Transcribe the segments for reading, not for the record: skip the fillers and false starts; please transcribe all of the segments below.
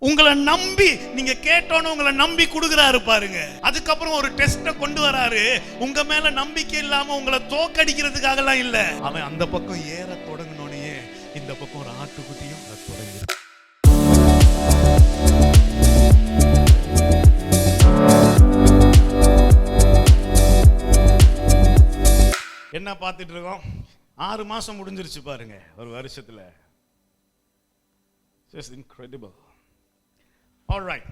உங்களை நம்பி நீங்க கேட்டோன்னு உங்களை நம்பி கொடுக்குறாரு பாருங்க. அதுக்கப்புறம் ஒரு டெஸ்ட கொண்டு வராரு. உங்க மேல நம்பிக்கை இல்லாம உங்களை தோக்கடிக்கிறதுக்காக எல்லாம் இல்ல. அவன் அந்த பக்கம் ஏற தொடங்கினோனே இந்த பக்கம் ஒரு ஆட்டுக்குட்டியும் தொடங்கி. என்ன பார்த்துட்டு இருக்கோம்? 6 மாசம் முடிஞ்சிருச்சு பாருங்க ஒரு வருஷத்துல. Just incredible. All right.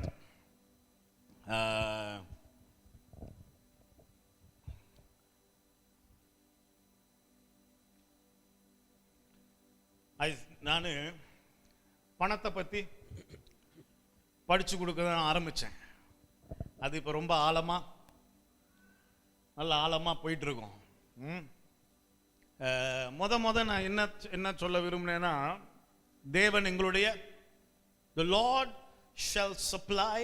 நான் பணத்தை பற்றி படித்து கொடுக்க தான் ஆரம்பித்தேன். அது இப்போ ரொம்ப நல்ல ஆழமாக போயிட்டுருக்கோம். முத நான் என்ன சொல்ல விரும்பினேன்னா, தேவன் எங்களுடைய the Lord shall supply.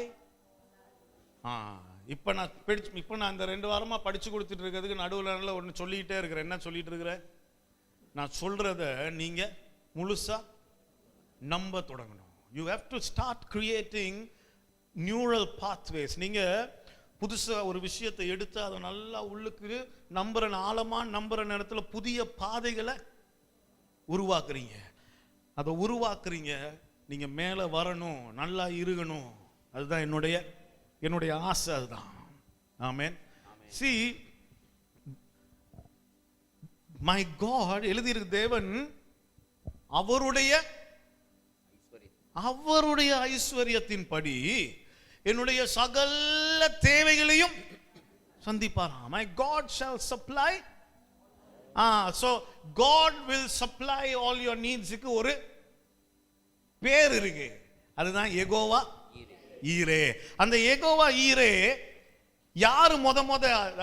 இப்போ நான் இந்த 2 வாரமா படிச்சு கொடுத்துட்டு இருக்கிறதுக்கு நடுவில் ஒன்று சொல்லிக்கிட்டே இருக்கிறேன். என்ன சொல்லிட்டு இருக்கிறேன்? நான் சொல்றத நீங்க முழுசா நம்ப தொடங்கணும். You have to start creating neural pathways. நீங்க புதுசா ஒரு விஷயத்தை எடுத்து அதை நல்லா உள்ளுக்கு ஆழமா நம்புற நேரத்தில் புதிய பாதைகளை உருவாக்குறீங்க. அதை உருவாக்குறீங்க. நீங்க மேல வரணும், நல்லா இருக்கணும். அதுதான் என்னுடைய ஆசை. அதுதான். ஆமென். See, my God, எழுதியிருக்கு, தேவன் அவருடைய ஐஸ்வர்யத்தின் படி என்னுடைய சகல தேவைகளையும் சந்திப்பாராம். My God shall supply. So God will supply all your needs. ஒரு பேர் இருக்கு, அதுதான் யெகோவா ஈரே. அந்த யெகோவா ஈரே யாரு?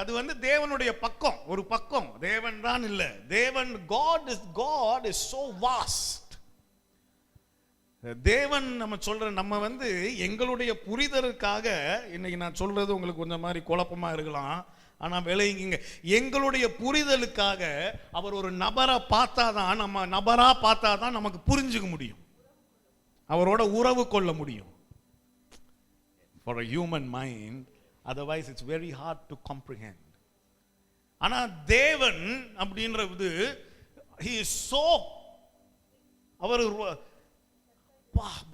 அது தேவனுடைய பக்கம், ஒரு பக்கம். தேவன் தான் இல்ல, தேவன் God is so vast. தேவன் நம்ம எங்களுடைய புரிதலுக்காக, இன்னைக்கு நான் சொல்றது உங்களுக்கு கொஞ்சம் மாதிரி குழப்பமா இருக்கலாம், ஆனா விளையுங்க. எங்களுடைய புரிதலுக்காக அவர் ஒரு நபரை பார்த்தாதான், நம்ம நபரா பார்த்தாதான் நமக்கு புரிஞ்சுக்க முடியும், அவரோட உறவு கொள்ள முடியும். For a human mind, otherwise it's very hard to comprehend. ஆனா தேவன் அப்படின்றது, he is so, அவர்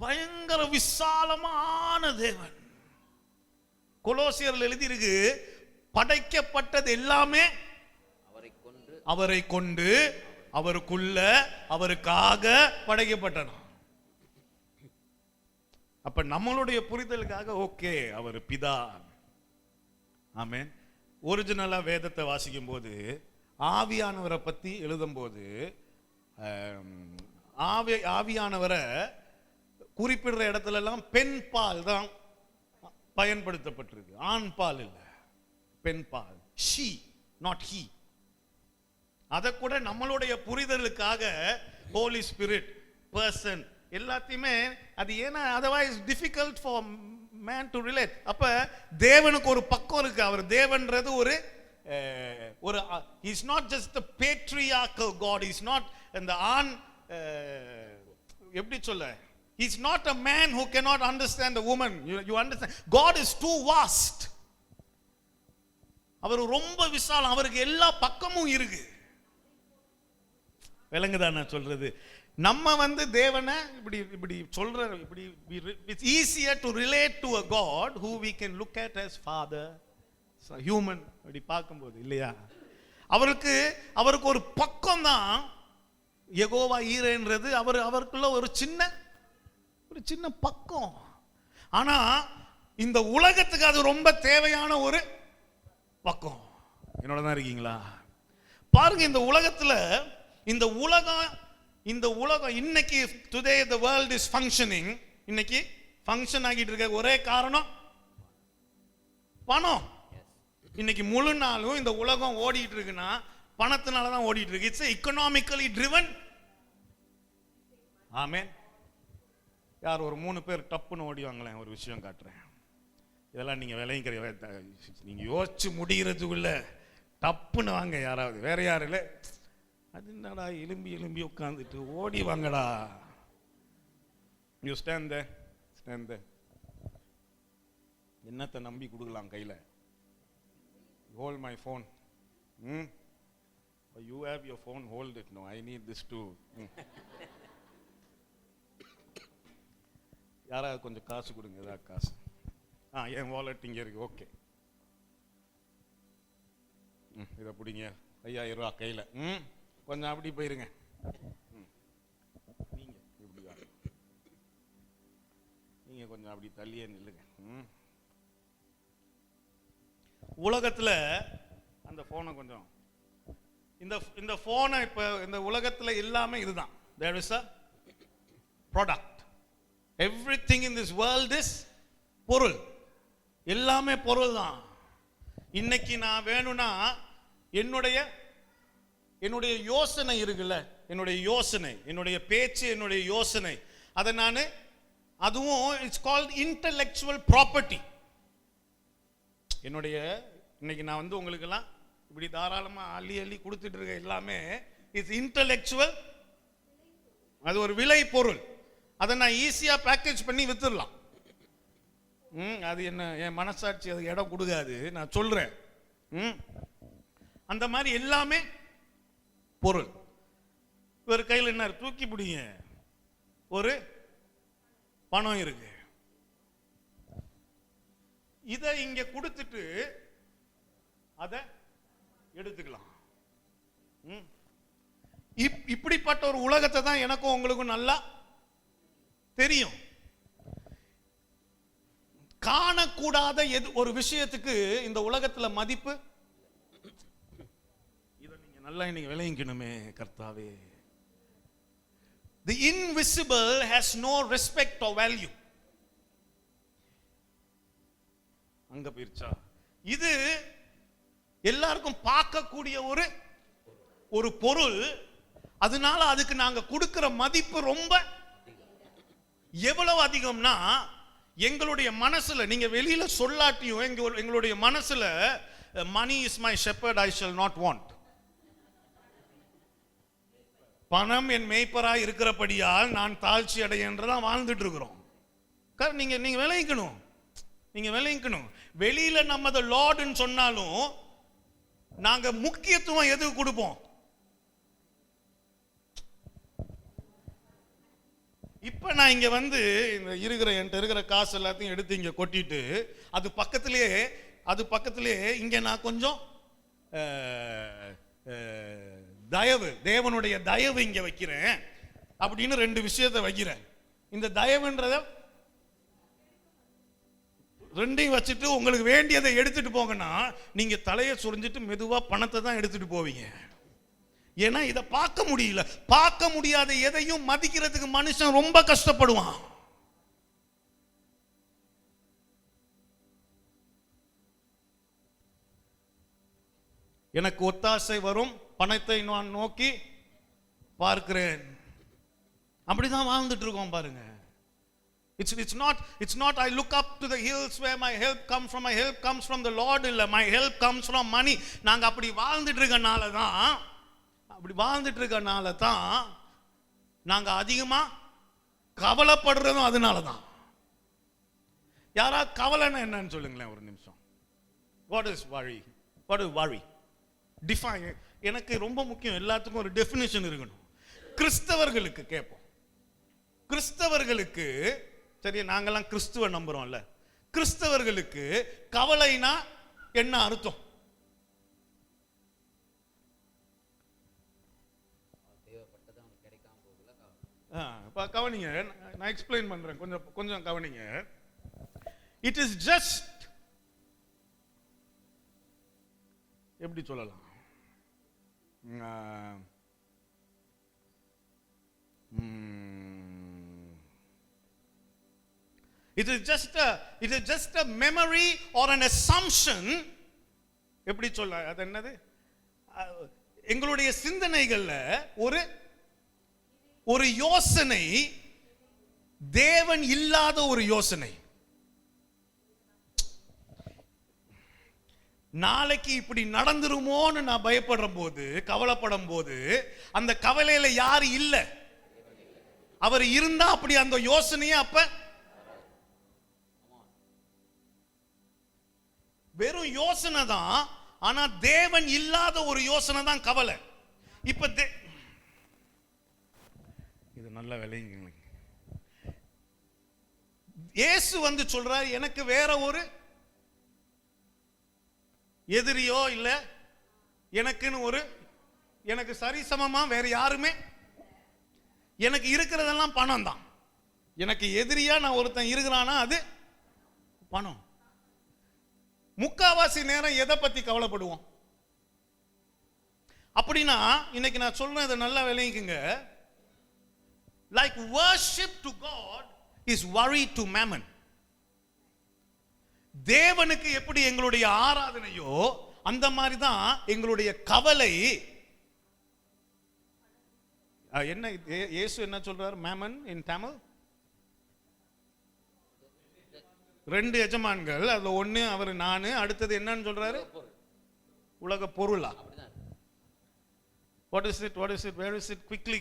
பயங்கர விசாலமான தேவன். கொலோசியர்ல எழுதி இருக்கு, படைக்கப்பட்டது எல்லாமே அவரை கொண்டு அவருக்குள்ள அவருக்காக படைக்கப்பட்டன. அப்ப நம்மளுடைய புரிதலுக்காக ஓகே, அவர் பிதா. ஆமென். ஒரிஜினலா வேதத்தை வாசிக்கும் போது, ஆவியானவரை பத்தி எழுதும் போது, ஆவியானவரை குறிப்பிடுற இடத்துல எல்லாம் பெண் பால் தான் பயன்படுத்தப்பட்டிருக்கு, ஆண் பால் இல்ல, பெண் பால். she, not he. அத கூட நம்மளுடைய புரிதலுக்காக ஹோலி ஸ்பிரிட், பர்சன் எல்லாத்தையுமே அது ஏன்னா otherwise difficult for man to relate. அப்ப தேவனுக்கு ஒரு பக்கம் இருக்கு. அவர் தேவன்றது ஒரு he is not just the patriarchal God. he is not இந்த ஆண், எப்படி சொல்ல, he is not a man who cannot understand a woman. You understand? God is too vast. அவர் ரொம்ப விசாலம், அவருக்கு எல்லா பக்கமும் இருக்கு. விளங்குதா நான் சொல்றது? நம்ம தேவனை இப்படி சொல்ற, இப்படி it's easier to relate to a God who we can look at as father, human. அப்படி பார்க்கும்போது இல்லையா, அவருக்கு ஒரு பக்கம் தான் யெகோவா ஈரேன்றது. அவருக்குள்ள ஒரு சின்ன பக்கம். ஆனா இந்த உலகத்துக்கு அது ரொம்ப தேவையான ஒரு பக்கம். என்னோட தான் இருக்கீங்களா? பாருங்க, இந்த உலகம் இன்னைக்கு today the world is functioning. இன்னைக்கு ஃபங்க்ஷன் ஆகிட்டு இருக்க ஒரே காரணம் பணம். இன்னைக்கு முழு நாளும் இந்த உலகம் ஓடிட்டு இருக்குன்னா பணத்தினால தான் ஓடிட்டு இருக்கு. It's economically driven. ஆமென். யார் ஒரு 3 பேர் டப்புன்னு ஓடிவாங்களேன், ஒரு விஷயம் காட்டுறேன். இதெல்லாம் நீங்க விளைவிக்கிற, நீங்க யோசிச்சு முடிகிறதுக்குள்ள டப்புன்னு வாங்க. யாராவது வேற யாரும் இல்லை, அது என்னடா எலும்பி உட்காந்துட்டு ஓடி வாங்கடா. You stand there, என்னத்தை நம்பி கொடுக்கலாம் கையில? Hold my phone. You have your phone, hold it. No, I need this too. யாராவது கொஞ்சம் காசு கொடுங்க, ஏதாவது காசு. என் வாலெட் இங்கே இருக்கு. ஓகே, இதை பிடிங்க. 5000 ரூபா கையில். கொஞ்சம் அப்படி போயிருங்க. நீங்கள் இப்படி வாங்க, நீங்கள் கொஞ்சம் அப்படி தள்ளியே நில்லுங்க. உலகத்தில் அந்த ஃபோனை கொஞ்சம், இந்த ஃபோனை இப்போ இந்த உலகத்தில் எல்லாமே இதுதான். There is a product. Everything in this world is பொருள். எல்லாமே பொருள் தான். இன்னைக்கு நான் வேணும்னா என்னுடைய யோசனை இருக்குல்ல, என்னுடைய யோசனை, என்னுடைய பேச்சு, என்னுடைய யோசனை, அதை நான், அதுவும் இட்ஸ் கால்ட் இன்டெலெக்சுவல் ப்ராப்பர்ட்டி. என்னுடைய இன்னைக்கு நான் வந்து உங்களுக்கெல்லாம் இப்படி தாராளமாக அள்ளி கொடுத்துட்டு இருக்க எல்லாமே இட்ஸ் இன்டெலெக்சுவல். அது ஒரு விலை பொருள். அதை நான் ஈஸியாக பேக்கேஜ் பண்ணி வித்துடலாம். அது என்ன, என் மனசாட்சி அது இடம் கொடுக்காது, நான் சொல்றேன். அந்த மாதிரி எல்லாமே பொருள். ஒரு கையில் என்ன தூக்கி பிடிங்க, ஒரு பணம் இருக்கு. இதை இங்க கொடுத்துட்டு அதை எடுத்துக்கலாம். இப்படிப்பட்ட ஒரு உலகத்தை தான் எனக்கும் உங்களுக்கும் நல்லா தெரியும். காணக்கூடாத ஒரு விஷயத்துக்கு இந்த உலகத்துல மதிப்பு. இதை நீங்க நல்லா இன்னைக்கு விளங்கிக்கணுமே கர்த்தாவே. The invisible has no respect or value. அங்க போயிருச்சா? இது எல்லாருக்கும் பார்க்கக்கூடிய ஒரு பொருள். அதனால அதுக்கு நாங்க கொடுக்கிற மதிப்பு ரொம்ப எவ்வளவு அதிகம்னா, எங்களுடைய மனசுல, நீங்க வெளியில சொல்லாட்டியும் எங்களுடைய மனசுல, money is my shepherd, I shall not want. பணம் என் மேய்ப்பராய் இருக்கிறபடியால் நான் தாழ்ச்சி அடையன்றதான் வாழ்ந்துட்டு இருக்கிறோம். நீங்க விளைவிக்கணும், நீங்க விளைவிக்கணும். வெளியில நம்ம த லார்ட்னு சொன்னாலும் நாங்க முக்கியத்துவம் எதுக்கு கொடுப்போம்? இப்ப நான் இங்க வந்து என்கிட்ட இருக்கிற காசு எல்லாத்தையும் எடுத்து இங்க கொட்டிட்டு, அது பக்கத்திலேயே இங்க நான் கொஞ்சம் தயவு, தேவனுடைய தயவு இங்க வைக்கிறேன் அப்படின்னு 2 விஷயத்தை வைக்கிறேன். இந்த தயவுன்றத 2ஐயும் வச்சுட்டு உங்களுக்கு வேண்டியதை எடுத்துட்டு போங்கன்னா, நீங்க தலையை சுரிஞ்சிட்டு மெதுவா பணத்தை தான் எடுத்துட்டு போவீங்க. ஏன்னா இதை பார்க்க முடியல. பார்க்க முடியாத எதையும் மதிக்கிறதுக்கு மனுஷன் ரொம்ப கஷ்டப்படுவான். எனக்கு ஒத்தாசை வரும், பணத்தை நான் நோக்கி பார்க்கிறேன். அப்படிதான் வாழ்ந்துட்டு இருக்கோம் பாருங்க. It's not I look up to the hills where my help comes from. My help comes from the Lord. இல்ல, my help comes from money. நாங்க அப்படி வாழ்ந்துட்டு இருக்கனால தான் நாங்க அதிகமா கவலைப்படுறதும் அதனால தான். யாராவது கவலைன்னா என்னன்னு சொல்லுங்களேன் ஒரு நிமிஷம். What is worry? What is worry? Define. எனக்கு ரொம்ப முக்கியம், எல்லாத்துக்கும் ஒரு டெஃபினிஷன் இருக்கணும். கிறிஸ்தவர்களுக்கு கேட்போம். கிறிஸ்தவர்களுக்கு சரி, நாங்கெல்லாம் கிறிஸ்துவ நம்புறோம்ல, கிறிஸ்தவர்களுக்கு கவலைனா என்ன அர்த்தம்? கவனிங்க, நான் எக்ஸ்பிளைன் பண்றேன், கொஞ்சம் கவனிங்க. இட் இஸ் ஜஸ்ட், எப்படி சொல்லலாம், it is just a memory or an assumption. எப்படி சொல்ல, அது என்னது, எங்களுடைய சிந்தனைகள்ல ஒரு யோசனை, தேவன் இல்லாத ஒரு யோசனை. நாளைக்கு இப்படி நடந்துருமோன்னு நான் பயப்படுற போது, கவலைப்படும் போது, அந்த கவலையில யாரு இல்ல, அவர் இருந்தா அப்படி அந்த யோசனையே அப்ப வெறும் யோசனை தான், ஆனா தேவன் இல்லாத ஒரு யோசனை தான் கவலை. இப்ப இது நல்ல விளையுங்க. இயேசு வந்து சொல்றார், எனக்கு வேற ஒரு எதிரியோ இல்ல, எனக்குன்னு எனக்கு சரிசமமா வேற யாருமே, எனக்கு இருக்கிறதெல்லாம் பணம் தான். எனக்கு எதிரியா நான் ஒருத்தன் இருக்கிறானா அது பணம். முக்காவாசி நேரம் எதை பத்தி கவலைப்படுவோம்? அப்படின்னா இன்னைக்கு நான் சொல்றேன், இதை நல்லா விளங்கிக்குங்க. Like worship to God is worry to mammon. தேவனுக்கு எப்படி எங்களுடைய ஆராதனையோ அந்த மாதிரி தான் எங்களுடைய கவலை. என்ன இயேசு என்ன சொல்றார்? மேமன் இன் தமிழ் ரெண்டு எஜமான்கள், அதுல ஒண்ணு அவர் நானு, அடுத்தது என்னன்னு சொல்றாரு? உலக பொருளா? What is it? What is it? Where is it? Quickly.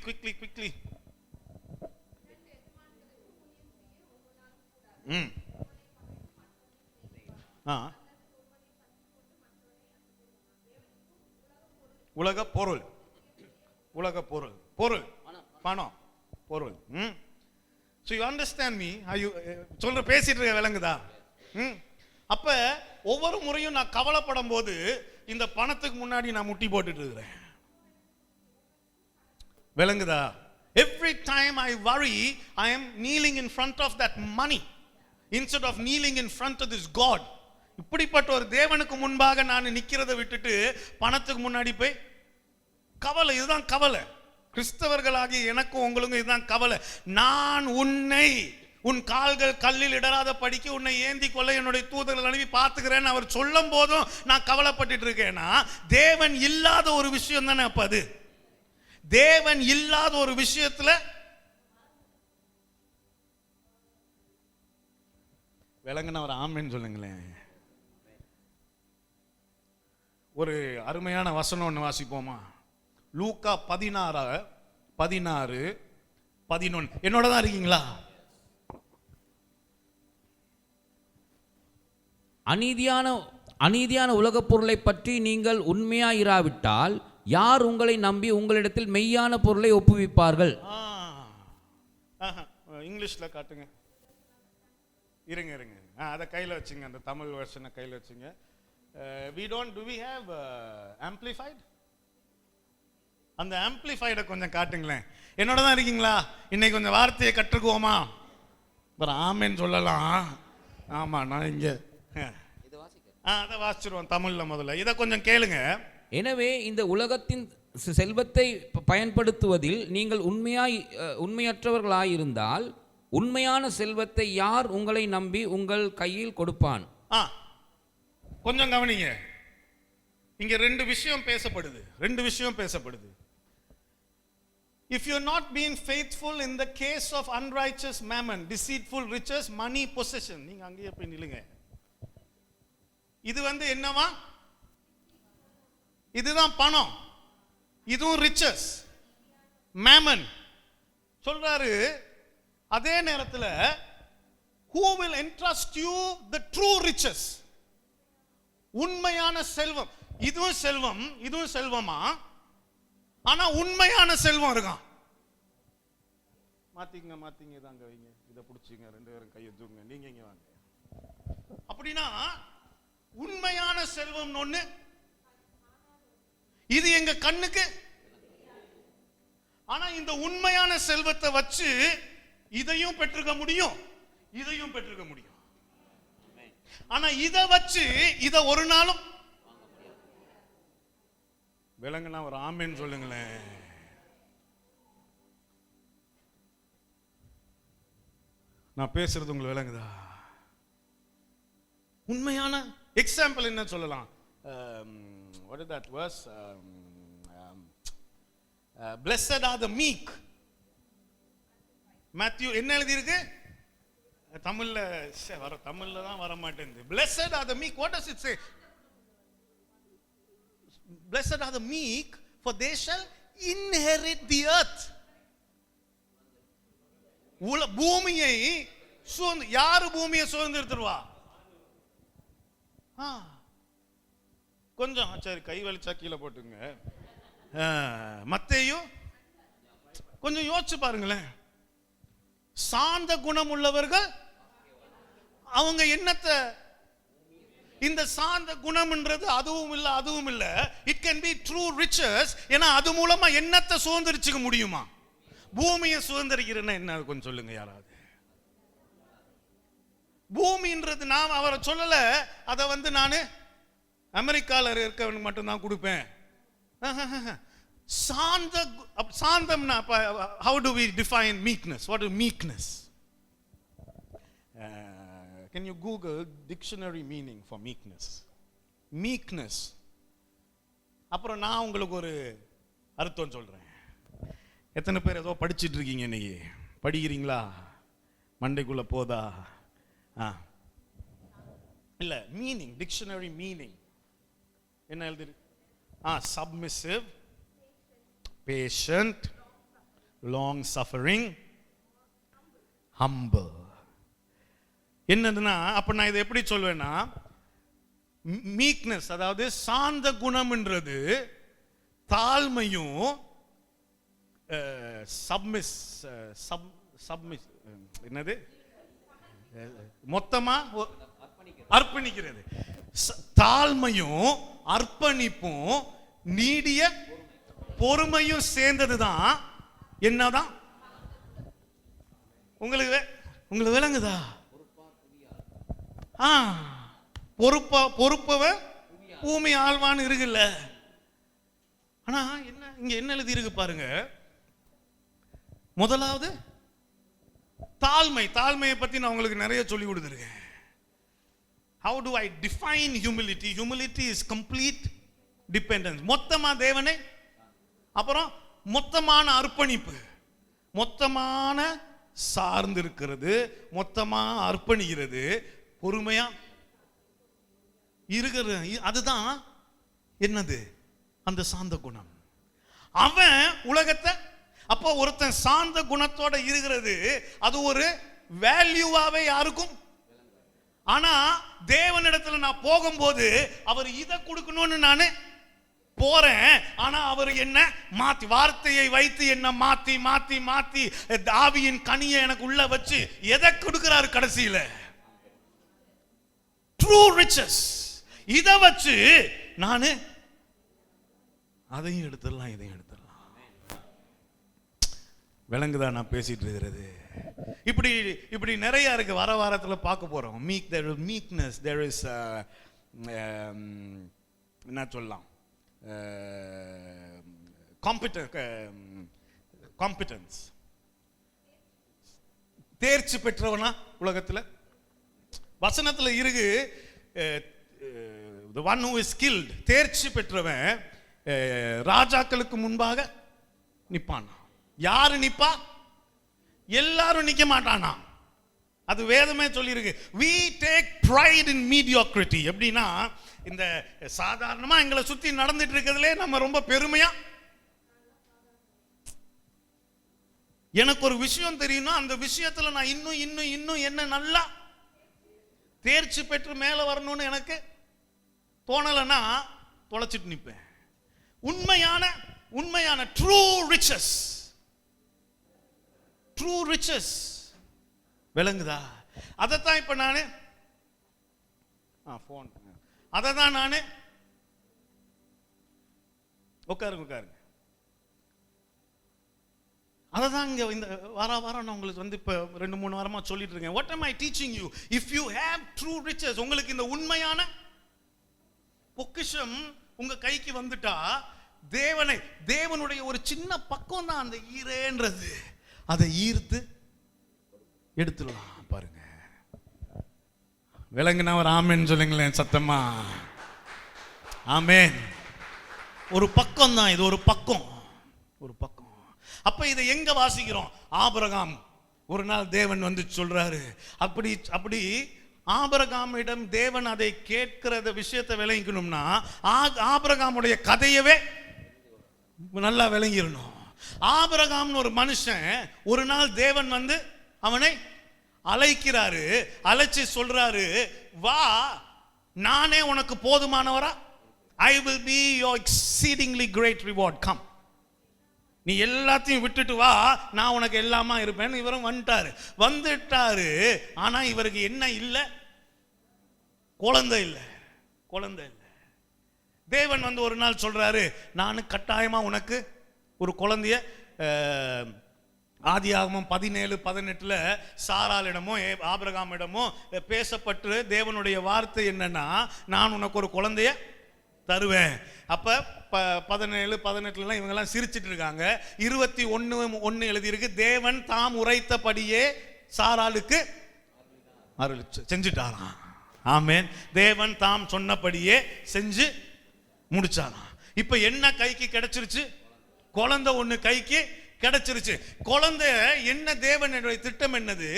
உலக பொருள், பணம், பொருள். So you understand me? சொல்ற பேசிட்டு இருக்க விளங்குதா? அப்ப ஒவ்வொரு முறையும் நான் கவலைப்படும் போது இந்த பணத்துக்கு முன்னாடி நான் முட்டி போட்டுட்டு இருக்கிறேன். விளங்குதா? Every time I worry, I am kneeling in front of that money instead of kneeling in front of this God. இப்படிப்பட்ட ஒரு தேவனுக்கு முன்பாக நான் நிக்கிறதை விட்டுட்டு பணத்துக்கு முன்னாடி போய் கவலை. இதுதான் கவலை. கிறிஸ்தவர்களாகி எனக்கும் உங்களுக்கும் இதுதான் கவலை. நான் உன்னை உன் கால்கள் கல்லில் இடராத படிக்க உன்னை ஏந்தி கொள்ள என்னுடைய தூதர்கள் அனுப்பி பார்த்துக்கிறேன்னு அவர் சொல்லும் போதும் நான் கவலைப்பட்டு இருக்கேன்னா, தேவன் இல்லாத ஒரு விஷயம் தானே அப்ப அது. தேவன் இல்லாத ஒரு விஷயத்துல விளங்குன ஒரு ஆமென் சொல்லுங்களேன். ஒரு அருமையான வசனம் ஒன்று வாசிப்போமா? லூக்கா 16:11. என்னோட தான் இருக்கீங்களா? அநீதியான உலகப் பொருளை பற்றி நீங்கள் உண்மையாயிராவிட்டால் யார் உங்களை நம்பி உங்களிடத்தில் மெய்யான பொருளை ஒப்புவிப்பார்கள்? இங்கிலீஷ்ல காட்டுங்க. இருங்க அதை கையில் வச்சுங்க. அந்த தமிழ் வெர்ஷனை கையில் வச்சுங்க. do we have amplified? அந்த ஆம்பிளிஃபைடை கொஞ்சம் காட்டுங்களேன். என்னோட தான் இருக்கீங்களா? இன்னைக்கு கொஞ்சம் வார்த்தையை கற்றுக்குவோமா? ஆமென் சொல்லலாம். ஆமா, நான் இங்க அதை வாசிச்சிருவோம் தமிழ்ல. முதல்ல இதை கொஞ்சம் கேளுங்க. எனவே இந்த உலகத்தின் செல்வத்தை பயன்படுத்துவதில் நீங்கள் உண்மையற்றவர்களாயிருந்தால் உண்மையான செல்வத்தை யார் உங்களை நம்பி உங்கள் கையில் கொடுப்பான்? கொஞ்சம் கவனிங்க. இங்க ரெண்டு விஷயம் பேசப்படுது. If you're not being faithful in the case of unrighteous mammon, deceitful riches, money, possession, நீங்க அங்கேயே போய் நில்லுங்க. இது வந்து என்னவா? இதுதான் பணம், இதுவும் riches, mammon சொல்றாரு. அதே நேரத்தில் who will entrust you the true riches? உண்மையான செல்வம். இதுவும் செல்வமா? ஆனா உண்மையான செல்வம் இருக்கான். மாத்திங்க இதாங்க வைங்க. இதை பிடிச்சிங்க, ரெண்டு பேரும் கையை தூங்க. நீங்க இங்க வாங்க. அப்படின்னா உண்மையான செல்வம் ஒண்ணு, இது எங்க கண்ணுக்கு. ஆனா இந்த உண்மையான செல்வத்தை வச்சு இதையும் பெற்றுக்க முடியும், இதையும் பெற்றுக்க முடியும். ஆனா இதை வச்சு இதை ஒரு நாளும் விளங்குனா ஒரு ஆமென் சொல்லுங்களேன். நான் பேசுறது உங்களுக்கு விளங்குதா? உண்மையான எக்ஸாம்பிள் என்ன சொல்லலாம்? what is that verse? Blessed are the meek. Matthew என்ன எழுதி இருக்கு தமிழ்ல? தமிழ்ல தான் வர மாட்டேங்குது. Blessed are the meek. What does it say? Blessed are the meek, for they shall inherit the earth. பூமியை யாரு பூமியை சுதந்திரத்துவா? கொஞ்சம் சரி, கை வலிச்சா கீழே போட்டுங்க. மத்தேயு கொஞ்சம் யோசிச்சு பாருங்களேன். சாந்த குணம் உள்ளவர்கள் அவங்க என்னத்தை, இந்த சாந்த குணம்ன்றது அதுவும் இல்ல அதுவும் இல்ல. It can be true riches. ஏன்னா அது மூலமா என்னத்தை சுதந்திரிச்சுக்க முடியுமா? பூமியை சுதந்திரிக்கிறேன்னா என்ன, கொஞ்சம் சொல்லுங்க யாராவது. பூமின்றது நான் அவரை சொல்லல, அதை வந்து நான் அமெரிக்கால இருக்கவனுக்கு மட்டும்தான் கொடுப்பேன். சாந்தம்னா how do we define meekness? What is meekness? Can you Google dictionary meaning for meekness? Meekness. அப்புறம் நான் உங்களுக்கு ஒரு அர்த்தம் சொல்றேன். எத்தனை பேர் ஏதோ படிச்சிட்டு இருக்கீங்க இன்னைக்கு? படிக்கிறீங்களா? மண்டைக்குள்ள போதா? இல்ல, மீனிங், டிக்ஷனரி மீனிங் என்ன எழுதி? Submissive, patient, long suffering, humble. என்னதுன்னா, அப்ப நான் இதை எப்படி சொல்வேன்னா, மீக்னஸ் அதாவது சாந்த குணம்ன்றது தாழ்மையும் என்னது மொத்தமா அர்ப்பணிக்கிறது. தாழ்மையும் அர்ப்பணிப்பும் நீடிய பொறுமையும் சேர்ந்ததுதான் என்னதான். உங்களுக்கு விளங்குதா? பொறுப்பவன் பூமி ஆழ்வான்னு இருக்குல்ல. ஆனா என்ன இங்க என்ன எழுதி இருக்கு பாருங்க. முதலாவது தாழ்மை. தாழ்மையை பத்தி நான் உங்களுக்கு நிறைய சொல்லி கொடுத்துருக்கேன். How do I define humility? Humility is complete dependence. மொத்தமா தேவனை, அப்புறம் மொத்தமான அர்ப்பணிப்பு, மொத்தமான சார்ந்து இருக்கிறது, மொத்தமா அர்ப்பணிக்கிறது, பொறுமையா இருக்கிறது. அதுதான் என்னது? அந்த சாந்த குணம். அவன் உலகத்தை, அப்போ ஒருத்தன் சாந்த குணத்தோட இருக்கிறது அது ஒரு வேல்யூவாவே யாருக்கும். ஆனா தேவனிடத்துல நான் போகும்போது அவர் இதை கொடுக்கணும்னு நானு போறேன். ஆனா அவர் என்ன மாத்தி, வார்த்தையை வைத்து என்ன மாத்தி மாத்தி மாத்தி ஆவியின் கனியை எனக்கு உள்ள வச்சு எதை கொடுக்கிறாரு கடைசியில? True riches. இத வச்சு நானு அதையும் எடுத்துடலாம், இதையும் எடுத்துடலாம். விளங்குதா நான் பேசிட்டு இருக்கிறது? இப்படி இப்படி நிறைய இருக்கு. வர வாரத்தில் பார்க்க போறோம். there is meekness, there is என்ன சொல்லலாம், competence. தேர்ச்சி பெற்றவனா உலகத்துல வசனத்துல இருக்கு. the one who is skilled, தேர்ச்சி பெற்றவன் ராஜாக்களுக்கு முன்பாக நிப்பான். யாரு நிப்பா? எல்லாரும் நிக்க மாட்டானா? அது வேதமே சொல்லியிருக்கு. we take pride in mediocrity. எப்படின்னா, இந்த சாதாரணமா எங்களை சுத்தி நடந்துட்டு இருக்கிறதுலே நம்ம ரொம்ப பெருமையா, எனக்கு ஒரு விஷயம் தெரியும்னா அந்த விஷயத்துல நான் இன்னும் இன்னும் இன்னும் என்ன நல்லா தேர்ச்சி பெற்று மேல வரணும்னு எனக்கு தோணலைன்னா தொலைச்சிட்டு நிற்பேன். உண்மையான ட்ரூ ரிச்சஸ், ட்ரூ ரிச்சஸ் விளங்குதா? அதைத்தான் இப்ப நானு போன், அதை தான் நானு உட்காருங்க. அதை தான் இங்க இந்த வாரம் நான் உங்களுக்கு வந்து இப்ப 2-3 வாரமா சொல்லிட்டு இருக்கேன். What am I teaching you? If you have true riches, உங்களுக்கு இந்த உண்மையான பொக்கிஷம் உங்க கைக்கு வந்துட்டா, தேவனுடைய ஒரு சின்ன பக்கம் தான் அந்த ஈரேன்றது. அதை ஈர்த்து எடுத்துடலாம். பாருங்க, விளங்குனா ஒரு ஆமேன் சொல்லுங்களேன் சத்தமா. ஆமேன். ஒரு பக்கம் தான் இது, ஒரு பக்கம். அப்ப இதை எங்க வாசிக்கிறோம்? ஆபிரகாம் ஒரு நாள் தேவன் வந்து சொல்றாரு. அப்படி ஆபிரகாமிடம் தேவன் அதை கேட்கிற விஷயத்தை விளங்கிக்கணும்னா ஆபிரகாமுடைய கதையவே நல்லா விளங்கிடணும். ஆபிரகாம்னு ஒரு மனுஷன் ஒரு நாள் தேவன் வந்து அவனை அழைக்கிறாரு. அழைச்சி சொல்றாரு, வா நானே உனக்கு போதுமானவரா I will be your exceedingly great reward. Come. நீ எல்லாத்தையும் விட்டுட்டு வா, நான் உனக்கு எல்லாமா இருப்பேன். இவரும் வந்துட்டாரு. ஆனா இவருக்கு என்ன இல்லை? குழந்தை இல்லை. தேவன் வந்து ஒரு நாள் சொல்றாரு, நான் கட்டாயமா உனக்கு ஒரு குழந்தைய, ஆதியாகமம் 17:18 சாராளிடமோ ஆபிரகாமிடமோ பேசப்பட்டு தேவனுடைய வார்த்தை என்னன்னா, நான் உனக்கு ஒரு குழந்தைய தருவேன். அப்ப 17:18 இவங்கெல்லாம் சிரிச்சிட்டு இருக்காங்க. 21:1 எழுதியிருக்கு, தேவன் தாம் உரைத்தபடியே சாராளுக்கு அருள் செஞ்சுட்டாராம். ஆமென். தேவன் தாம் சொன்னபடியே செஞ்சு முடிச்சாராம். இப்ப என்ன கைக்கு கிடைச்சிருச்சு? குழந்தை ஒண்ணு கைக்கு கிடைச்சிருச்சு. குழந்தை என்ன? தேவனுடைய திட்டம் என்னது?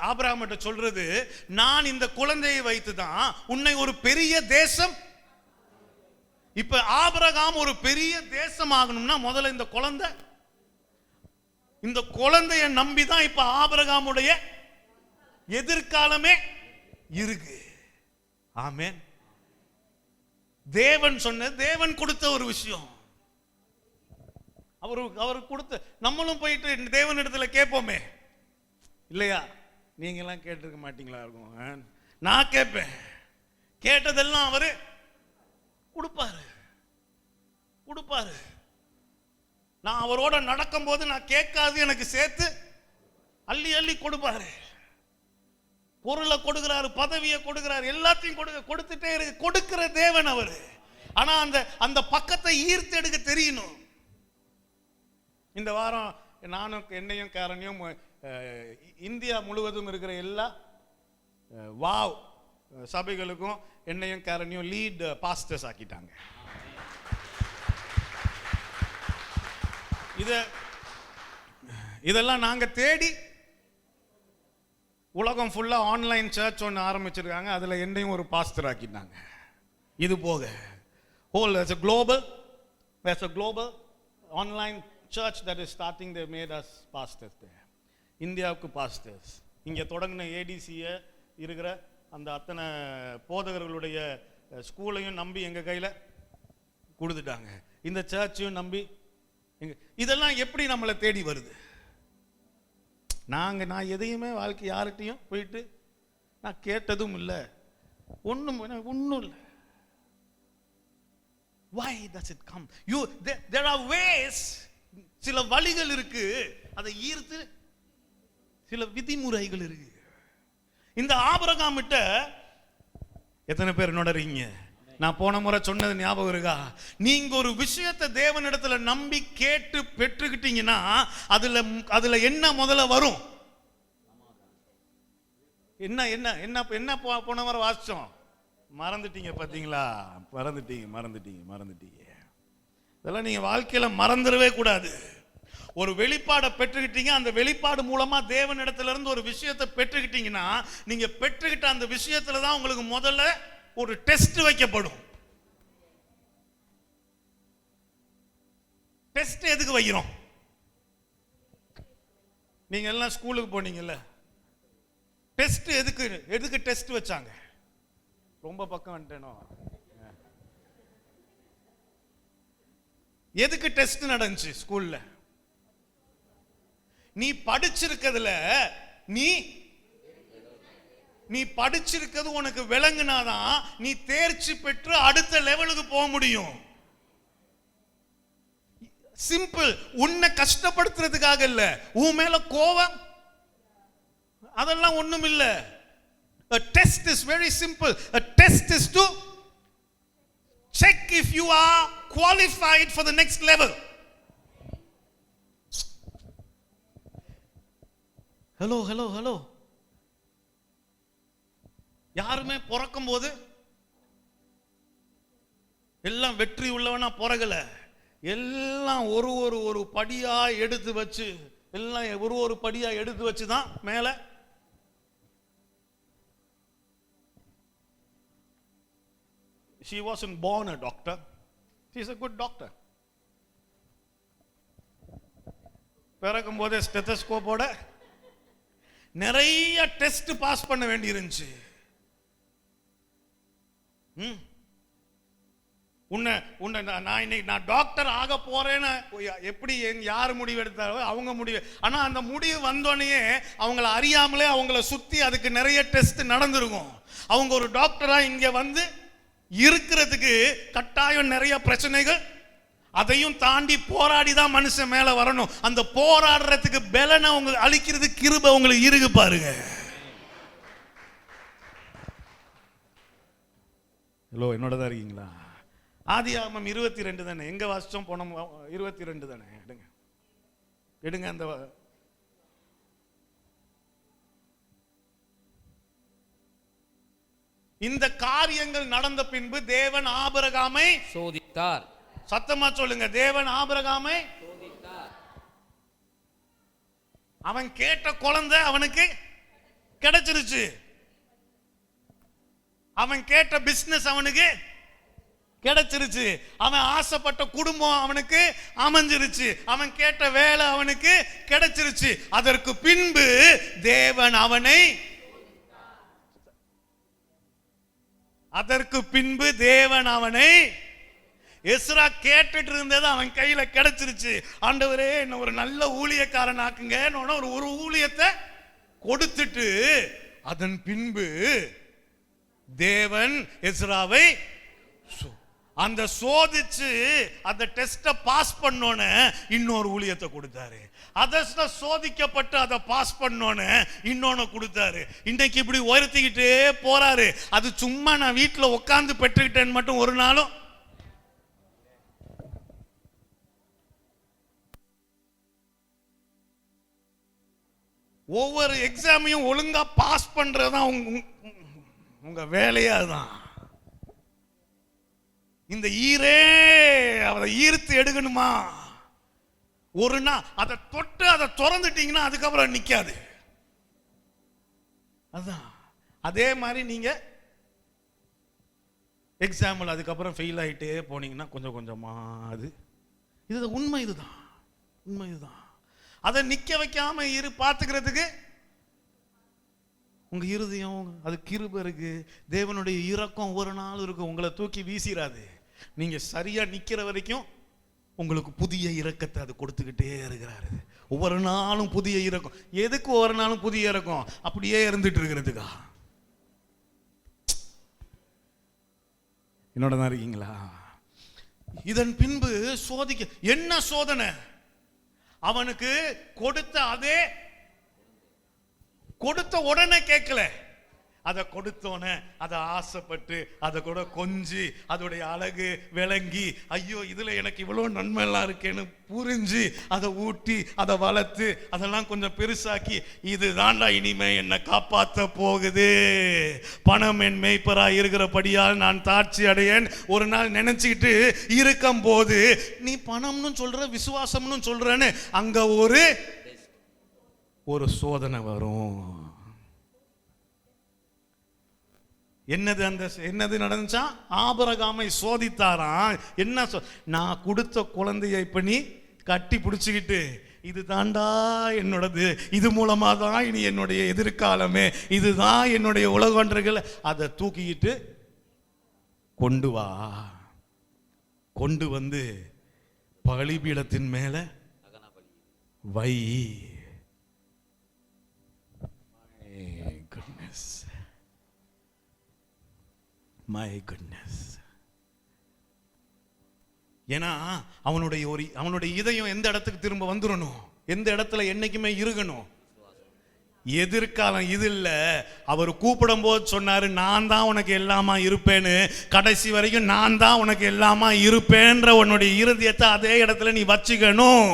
ஆபிரகாம்கிட்ட சொல்றது, நான் இந்த குழந்தையை வைத்துதான் உன்னை ஒரு பெரிய தேசம். இப்ப ஆபிரகாம் ஒரு பெரிய தேசம் ஆகணும்னா முதல்ல இந்த குழந்தைய நம்பிதான் இப்ப ஆபிரகாமுடைய எதிர்காலமே இருக்கு. ஆமென். தேவன் சொன்ன, தேவன் கொடுத்த ஒரு விஷயம். அவர் கொடுத்த, நம்மளும் போயிட்டு தேவன் இடத்துல கேட்போமே இல்லையா? நீங்க எல்லாம் கேட்டிருக்க மாட்டீங்களா இருக்கும். நான் கேட்பேன். கேட்டதெல்லாம் அவரு கொடுப்பாரு. நான் அவரோட நடக்கும் போது நான் கேட்காது எனக்கு சேர்த்து அள்ளி கொடுப்பாரு. பொருளை கொடுக்கிறாரு, பதவியை கொடுக்கிறாரு, எல்லாத்தையும் கொடுத்துட்டே இருக்கு. கொடுக்கிற தேவன் அவரு. ஆனா அந்த பக்கத்தை ஈர்த்து எடுக்க தெரியணும். இந்த வாரம் நானும் என்னையும் காரணியும் இந்தியா முழுவதும் இருக்கிற எல்லா வாவ் சபைகளுக்கும் என்னையும் காரணியும் லீட் பாஸ்டர்ஸ் ஆக்கிட்டாங்க. இதெல்லாம் நாங்க தேடி, உலகம் ஃபுல்லா ஆன்லைன் சர்ச் ஒன்று ஆரம்பிச்சிருக்காங்க. அதுல என்னையும் ஒரு பாஸ்டர் ஆக்கிட்டாங்க. இது போக whole as a global online church that is starting, they made us pastors there. இந்தியாவுக்கு பாஸ்டர்ஸ். இங்க தொடங்கின ஏடிசிய இருக்கிற அந்த அத்தனை போதகர்களுடைய ஸ்கூலையும் நம்பி எங்க கையில கொடுத்துட்டாங்க. இந்த சர்ச்சையும் நம்பி இதெல்லாம் எப்படி நம்மளை தேடி வருது? நான் எதையுமே வாழ்க்கை யார்கிட்டையும் போயிட்டு நான் கேட்டதும் இல்லை, ஒன்றும் இல்லை. Why does it come? There are ways. சில வழிகள் இருக்கு, அதை ஈர்த்து சில விதிமுறைகள் இருக்கு. இந்த ஆபிரகாம் கிட்ட எத்தனை பேர் என்னோட இருக்கீங்க? நான் போன முறை சொன்னது ஞாபகம் இருக்கா? நீங்க ஒரு விஷயத்தை தேவனிடத்துல நம்பி கேட்டு பெற்றுக்கிட்டீங்கன்னா அதுல என்ன முதல்ல வரும்? என்ன போன முறை வாசிச்சோம்? மறந்துட்டீங்க பாத்தீங்களா? மறந்துட்டீங்க. இதெல்லாம் நீங்க வாழ்க்கையில மறந்துடவே கூடாது. ஒரு வெளிப்பாடை பெற்றுக்கிட்டீங்க, அந்த வெளிப்பாடு மூலமா தேவனிடத்துல இருந்து ஒரு விஷயத்தை பெற்றுக்கிட்டீங்கன்னா, நீங்க பெற்றுக்கிட்ட அந்த விஷயத்துல தான் உங்களுக்கு முதல்ல ஒரு டெஸ்ட் வைக்கப்படும். டெஸ்ட் எதுக்கு வைக்கிறோம்? நீங்க எல்லாம் ஸ்கூலுக்கு போனீங்கல்ல, டெஸ்ட் எதுக்கு டெஸ்ட் வச்சாங்க? ரொம்ப பக்கம் வந்துட்டேனோ. எதுக்கு டெஸ்ட் நடந்துச்சு ஸ்கூல்ல? நீ படிச்சிருக்கிறதுல நீ படிச்சிருக்கிறது உனக்கு விளங்குனாதான் நீ தேர்ச்சி பெற்று அடுத்த லெவலுக்கு போக முடியும். சிம்பிள். உன்னை கஷ்டப்படுத்துறதுக்காக இல்ல, உன் மேல கோபம் அதெல்லாம் ஒண்ணும் இல்ல. A test is very simple. A test is to check if you are qualified for the next level. Hello. யாருமே பிறக்கும் போது எல்லாம் வெற்றி உள்ளவனா பிறகல. எல்லாம் ஒரு படியா எடுத்து வச்சு, எல்லாம் ஒரு படியா எடுத்து வச்சுதான் மேல. She wasn't born a doctor. She is a good doctor. பிறக்கும் போதே ஸ்டெத்தஸ்கோப்போட நிறைய டெஸ்ட் பாஸ் பண்ண வேண்டி இருந்துச்சு. உன்னை உன்னை நான் இன்னைக்கு நான் டாக்டர் ஆக போறேன்னு எப்படி யார் முடிவு எடுத்தாரோ அவங்க முடிவு. ஆனா அந்த முடிவு வந்தோடனே அவங்கள அறியாமலே அவங்கள சுத்தி அதுக்கு நிறைய டெஸ்ட் நடந்திருக்கும். அவங்க ஒரு டாக்டரா இங்க வந்து இருக்கிறதுக்கு கட்டாயம் நிறைய பிரச்சனைகள், அதையும் தாண்டி போராடி தான் மனுஷன் மேல வரணும். அந்த போராடுறதுக்கு பலனை உங்களுக்கு அளிக்கிறது கிருபை உங்களுக்கு இருக்கு பாருங்க. ஹலோ, என்னோட தான் இருக்கீங்களா? ஆதியாகமம் 22 தானே எங்க வாசிச்சோம் போன 22 தானே. எடுங்க எடுங்க அந்த இந்த காரியங்கள் நடந்த பின்பு தேவன் ஆபிரகாமை சோதித்தார். சத்தமா சொல்லுங்க, தேவன் ஆபிரகாமை சோதித்தார். அவன் கேட்ட குழந்தை அவனுக்கு கிடைச்சிருச்சு. அவன் கேட்ட பிசினஸ் அவனுக்கு கிடைச்சிருச்சு. அவன் ஆசைப்பட்ட குடும்பம் அவனுக்கு அமைஞ்சிருச்சு. அவன் கேட்ட வேலை அவனுக்கு கிடைச்சிருச்சு. அதற்கு பின்பு தேவன் அவனை எஸ்ரா கேட்டுட்டு இருந்தது அவன் கையில கிடைச்சிருச்சு. ஆண்டவரே என்ன ஒரு நல்ல ஊழியக்காரன் ஆக்குங்க, ஒரு ஊழியத்தை கொடுத்துட்டு அதன் பின்பு தேவன் எஸ்ராவை அந்த சோதிச்சு அந்த டெஸ்ட பாஸ் பண்ணோன்னு இன்னொரு ஊழியத்தை கொடுத்தாரு. அதை சோதிக்கப்பட்டு அதை பாஸ் பண்ணோன்னு இன்னொன்னு கொடுத்தாரு. இன்னைக்கு இப்படி உயர்த்திக்கிட்டே போறாரு. அது சும்மா நான் வீட்டுல உட்கார்ந்து பெற்றுக்கிட்டேன்னு மட்டும் ஒரு நாளும் ஒவ்வொரு எக்ஸாமையும் ஒழுங்கா பாஸ் பண்றதுதான் உங்க வேலையா. அதுதான் இந்த அதை ஈர்த்து எடுக்கணுமா? ஒரு நாள் அதை தொட்டு அதை திறந்துட்டீங்கன்னா அதுக்கப்புறம் நிக்காது. அதான் அதே மாதிரி நீங்க எக்ஸாம்பிள் அதுக்கப்புறம் ஃபெயில் ஆகிட்டே போனீங்கன்னா கொஞ்சம் கொஞ்சமா இது உண்மை. இதுதான் அதை நிக்க வைக்காம பார்த்துக்கிறதுக்கு உங்க இருதயம் அது கிருபை இருக்கு. தேவனுடைய இரக்கம் ஒரு நாள் இருக்கு, உங்களை தூக்கி வீசிராது. நீங்க சரியா நிக்கிற வரைக்கும் உங்களுக்கு புதிய இரக்கத்தை அது கொடுத்துக்கிட்டே இருக்கிறாரு. ஒவ்வொரு நாளும் புதிய இரக்கம். எதுக்கு ஒவ்வொரு நாளும் புதிய இரக்கம்? அப்படியே இருந்துட்டு இருக்கிறதுக்கா? என்னோட தான் இருக்கீங்களா? இதன் பின்பு சோதிக்க என்ன சோதனை? அவனுக்கு கொடுத்த உடனே கேட்கல. அதை கொடுத்தோன்னு அதை ஆசைப்பட்டு அதை கூட கொஞ்சி அதோடைய அழகு விளங்கி, ஐயோ இதுல எனக்கு இவ்வளவு நன்மை எல்லாம் இருக்கேன்னு புரிஞ்சு அதை ஊட்டி அதை வளர்த்து அதெல்லாம் கொஞ்சம் பெருசாக்கி, இதுதான்டா இனிமே என்னை காப்பாற்ற போகுது, பணம் என் மேய்ப்பராய் இருக்கிறபடியால் நான் தாட்சி அடையேன் ஒரு நாள் நினைச்சுக்கிட்டு இருக்கும் போது, நீ பணம்னு சொல்ற விசுவாசம்னு சொல்றேன்னு அங்க ஒரு சோதனை வரும். என்னது நடந்துச்சா? ஆபிரகாமை சோதித்தாராம். என்ன நான் கொடுத்த குழந்தையை இப்ப நீ கட்டி பிடிச்சுக்கிட்டு, இது தாண்டா என்னோடது, இது மூலமா தான் இனி என்னுடைய எதிர்காலமே, இதுதான் என்னுடைய உலகங்கள், அதை தூக்கிக்கிட்டு கொண்டு வந்து பலிபீடத்தின் மேல வை. My goodness. ஏன்னா அவனுடைய இதயம் எந்த இடத்துக்கு திரும்ப வந்துடணும், எந்த இடத்துல என்னைக்குமே இருக்கணும், எதிர்காலம் இது இல்ல. அவர் கூப்பிடும் போது சொன்னாரு, நான் தான் உனக்கு எல்லாமா இருப்பேன்னு, கடைசி வரைக்கும் நான் தான் உனக்கு எல்லாமா இருப்பேன்ற உன்னுடைய இருதயத்தை அதே இடத்துல நீ வச்சுக்கணும்.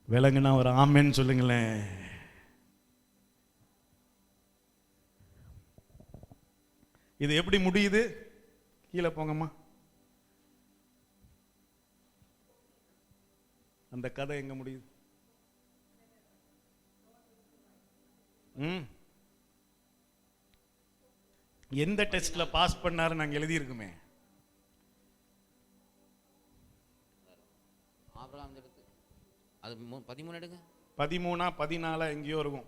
விளங்குனா ஒரு ஆமேன்னு சொல்லுங்களேன். இது எப்படி முடியுது? கீழே போங்கம்மா. அந்த கதை எங்க முடியுது? எந்த டெஸ்ட்ல பாஸ் பண்ணாரு நாங்க எழுதி இருக்குமே. அது 13 எடுங்க. 13 14 எங்கேயோ இருக்கும்.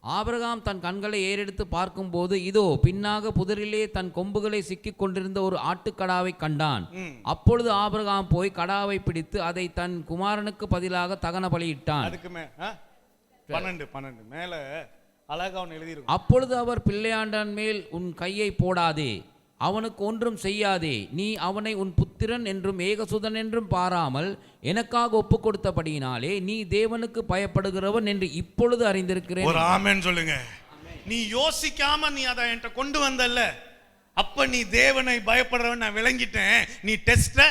ஆபிரகாம் தன் கண்களை ஏறெடுத்து பார்க்கும்போது இதோ பின்னாக புதரிலே தன் கொம்புகளை சிக்கிக் கொண்டிருந்த ஒரு ஆட்டுக்கடாவை கண்டான். அப்பொழுது ஆபிரகாம் போய் கடாவை பிடித்து அதை தன் குமாரனுக்கு பதிலாக தகன பலியிட்டான். அதுக்கு 12 மேல அழகா ஒன்று எழுதியிருக்கும். அப்பொழுது அவர் பிள்ளையாண்டான் மேல் உன் கையை போடாதே, அவனுக்கு ஒன்றும் செய்யாதே, நீ அவனை உன் புத்திரன் என்றும் ஏகசுதன் என்றும் பாராமல் எனக்காக ஒப்பு கொடுத்தபடியினாலே நீ தேவனுக்கு பயப்படுகிறவன் என்று இப்பொழுது அறிந்திருக்கிறேன். ஒரு ஆமென் சொல்லுங்க. நீ யோசிக்காம நீ அதை என்கிட்ட கொண்டு வந்தல்ல, அப்ப நீ தேவனை பயப்படுறவன் நான் விளங்கிட்டேன், நீ டெஸ்ட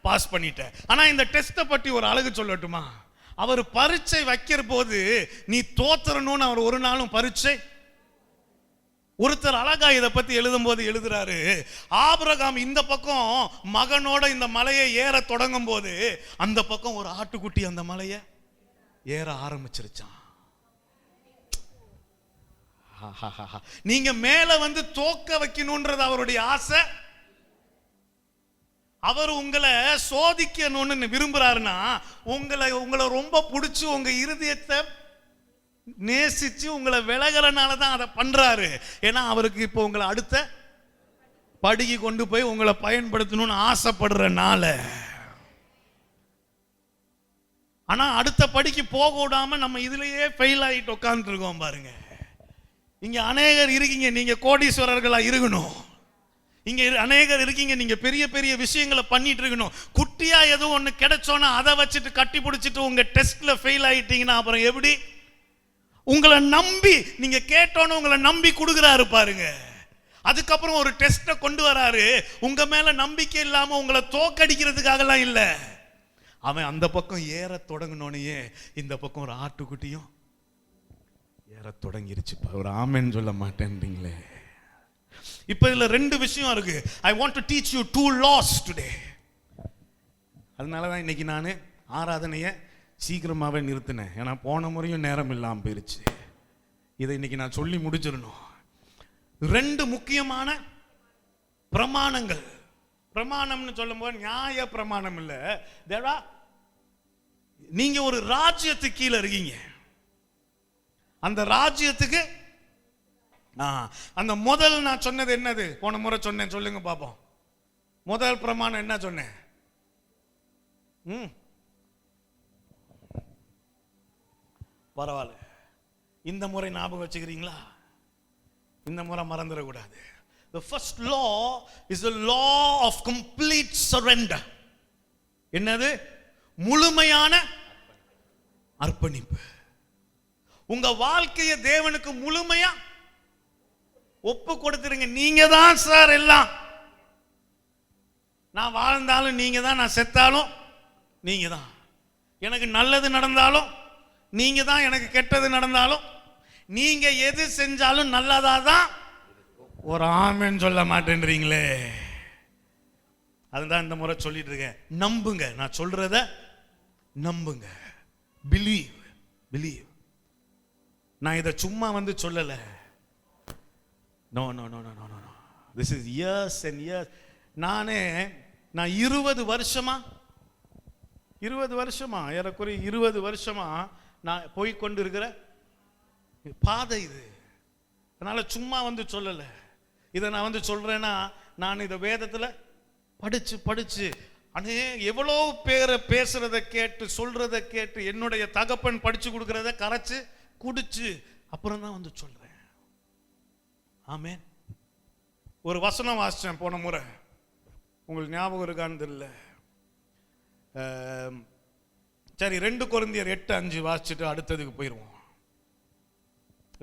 பாஸ் பண்ணிட்ட. ஆனா இந்த டெஸ்ட பற்றி ஒரு அழகு சொல்லட்டுமா? அவர் பரீட்சை வைக்கிற போது நீ தோத்துறணும்னு அவர் ஒரு நாளும் பரீட்சை. ஒருத்தர் அழகா இதை பத்தி எழுதும் போது எழுதுறாரு, ஆபிரகாம் இந்த பக்கம் மகனோட இந்த மலையை ஏற தொடங்கும் போது அந்த பக்கம் ஒரு ஆட்டுக்குட்டி அந்த மலையை ஏற ஆரம்பிச்சிருச்சான். நீங்க மேல வந்து தோக்க வைக்கணும்ன்றது அவருடைய ஆசை. அவர் உங்களை சோதிக்கணும்னு விரும்புறாருன்னா உங்களை ரொம்ப பிடிச்சி உங்க இருதயத்தை நேசிச்சு உங்களை விலகலனால தான் அதை பண்றாரு. ஏன்னா அவருக்கு இப்போ உங்களை அடுத்த படிக்கு கொண்டு போய் உங்களை பயன்படுத்தணும்னு ஆசைப்படுறனால. ஆனா அடுத்த படிக்கு போக விடாம நம்ம இதுலயே ஃபெயில் ஆகிட்டு உட்கார்ந்து இருக்கோம் பாருங்க. இங்க அநேகர் இருக்கீங்க, நீங்க கோடீஸ்வரர்களா இருக்கணும். இங்க அநேகர் இருக்கீங்க, நீங்க பெரிய பெரிய விஷயங்களை பண்ணிட்டு இருக்கணும். குட்டியா ஏதோ ஒண்ணு கிடைச்சோன்னா அதை வச்சுட்டு கட்டி பிடிச்சிட்டு உங்க டெஸ்ட்ல ஃபெயில் ஆயிட்டீங்கன்னா அப்புறம் எப்படி? உங்களை நம்பி நீங்க கேட்டோன்னு உங்களை நம்பி கொடுக்குறாரு பாருங்க. அதுக்கப்புறம் ஒரு டெஸ்ட கொண்டு வராரு, உங்க மேல நம்பிக்கை இல்லாம உங்களை தோக்கடிக்கிறதுக்காகலாம் இல்ல. அவன் அந்த பக்கம் ஏற தொடங்கினோனையே இந்த பக்கம் ஒரு ஆட்டுக்குட்டியும் ஏற தொடங்கிருச்சு. ஒரு ஆமென் சொல்ல மாட்டேன்றீங்களே. இப்ப இதுல 2 விஷயம் இருக்கு. I want to teach you 2 laws today. அதனாலதான் இன்னைக்கு நான் ஆராதனையை சீக்கிரமாவே நிறுத்தினேன். ஏன்னா போன முறையும் நேரம் இல்லாம போயிருச்சு. இதை இன்னைக்கு நான் சொல்லி முடிச்சிடணும். 2 முக்கியமான பிரமாணங்கள். பிரமாணம்னு சொல்லும் போது நியாய பிரமாணம் இல்ல. தேவா, நீங்க ஒரு ராஜ்யத்துக்கு கீழே இருக்கீங்க. அந்த ராஜ்யத்துக்கு அந்த முதல் நான் சொன்னது என்னது? போன முறை சொன்னேன், சொல்லுங்க பாப்போம். முதல் பிரமாணம் என்ன சொன்னேன்? பரவாயில்ல, இந்த முறை ஞாபகம் வச்சுக்கிறீங்களா? இந்த முறை மறந்துடக்கூடாது. The first law is the law of complete surrender. என்னது? முழுமையான அர்ப்பணிப்பு. உங்க வாழ்க்கையை தேவனுக்கு முழுமையா ஒப்பு கொடுத்துருங்க. நீங்க தான் சார் எல்லாம். நான் வாழ்ந்தாலும் நீங்க தான், நான் செத்தாலும் நீங்க தான். எனக்கு நல்லது நடந்தாலும் நீங்க தான், எனக்கு கெட்டது நடந்தாலும் நீங்க எது செஞ்சாலும் நல்லதா தான். ஒரு ஆமென் சொல்ல மாட்டேன்றீங்களே. அதுதான் இந்த முறை சொல்லிட்டு இருக்கேன். நம்புங்க, நான் சொல்றத நம்புங்க. Believe, believe. நான் இதை சும்மா வந்து சொல்லல. No no no no no no. This is years and years. நான் 20 வருஷமா ஏறக்குறைய 20 வருஷமா நான் போய்கொண்டு இருக்கிற பாதை இது. அதனால சும்மா வந்து சொல்லல. இதை நான் வந்து சொல்றேன்னா, நான் இதை வேதத்துல படிச்சு எவ்வளோ பேரை பேசுறத கேட்டு சொல்றத கேட்டு என்னுடைய தகப்பன் படிச்சு கொடுக்கறத கரைச்சு குடிச்சு அப்புறம் தான் வந்து சொல்றேன். ஆமென். ஒரு வசனம் வாசிச்சேன் போன முறை, உங்களுக்கு ஞாபகம் இருக்கான்னு தெரியல. சரி, 2 கொரிந்தியர் 8:5 வாசிச்சுட்டு அடுத்ததுக்கு போயிடுவோம்.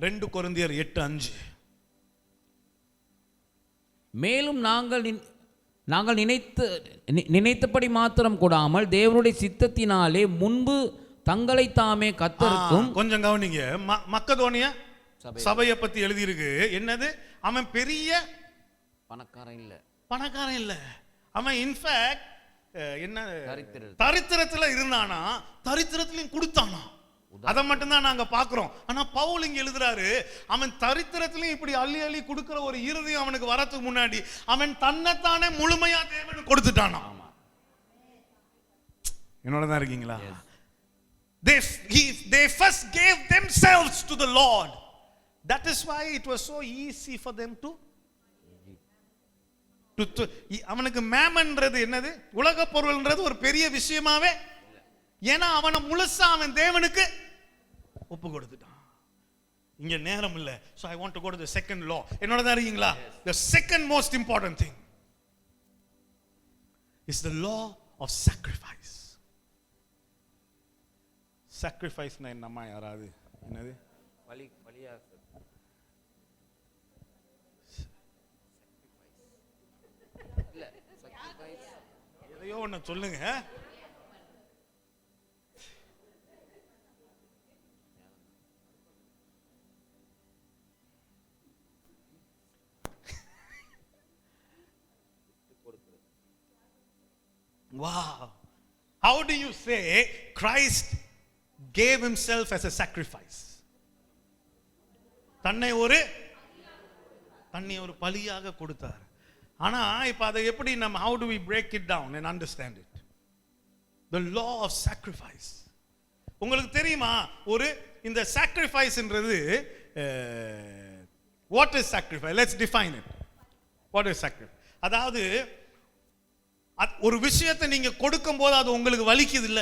2 கொரிந்தியர் 8:5. மேலும் நாங்கள் நினைத்தபடி மாத்திரம் கூடாமல் தேவனுடைய சித்தத்தினாலே முன்பு தங்களை தாமே கர்த்தருக்கும். கொஞ்சம் கவனிங்க. மக்கதோனியா சபையை பத்தி எழுதியிருக்கு. என்னது? அவன் பெரிய பணக்காரன் இல்ல. அவன் இன்ஃபேக்ட் என்ன தரித்திரத்துல இருந்தானா, தரித்திரத்திலையும் கொடுத்தானா. அதை மட்டும்தான் நாங்க பாக்குறோம். ஆனா பவுல் இங்க எழுதுறாரு, அவன் தரித்திரத்திலையும் இப்படி அள்ளி அள்ளி கொடுக்கிற ஒரு இருதயம் அவனுக்கு வரதுக்கு முன்னாடி அவன் தன்னைத்தானே முழுமையா தேவனுக்கு கொடுத்துட்டானா. என்னோடதான் இருக்கீங்களா? They first gave themselves to the Lord. That is why it was so easy for them to அவனுக்கு மேமன்றது என்னது, உலக பொருள்ன்றது ஒரு பெரிய விஷயமாவே, ஏன்னா அவனை முழுசா அவன் தேவனுக்கு ஒப்பு கொடுத்துட்டான். இங்க நேரம் இல்ல. So I want to go to the second law. என்னோட தான் இருக்கீங்களா? The second most important thing is the law of sacrifice. Sacrifice na என்னமா யாராவது என்னது பலியா எதையோ ஒன்று சொல்லுங்க. Wow. How do you say Christ gave himself as a sacrifice? தன்னை ஒரு பலியாக கொடுத்தார். ஆனா இப்ப அதை எப்படி நம்ம how do we break it down and understand it? The law of sacrifice. உங்களுக்கு தெரியுமா ஒரு இந்த sacrificeன்றது what is sacrifice? Let's define it. What is sacrifice? அதாவது ஒரு விஷயத்தை நீங்க கொடுக்கும் போது அது உங்களுக்கு வலிக்குது இல்ல,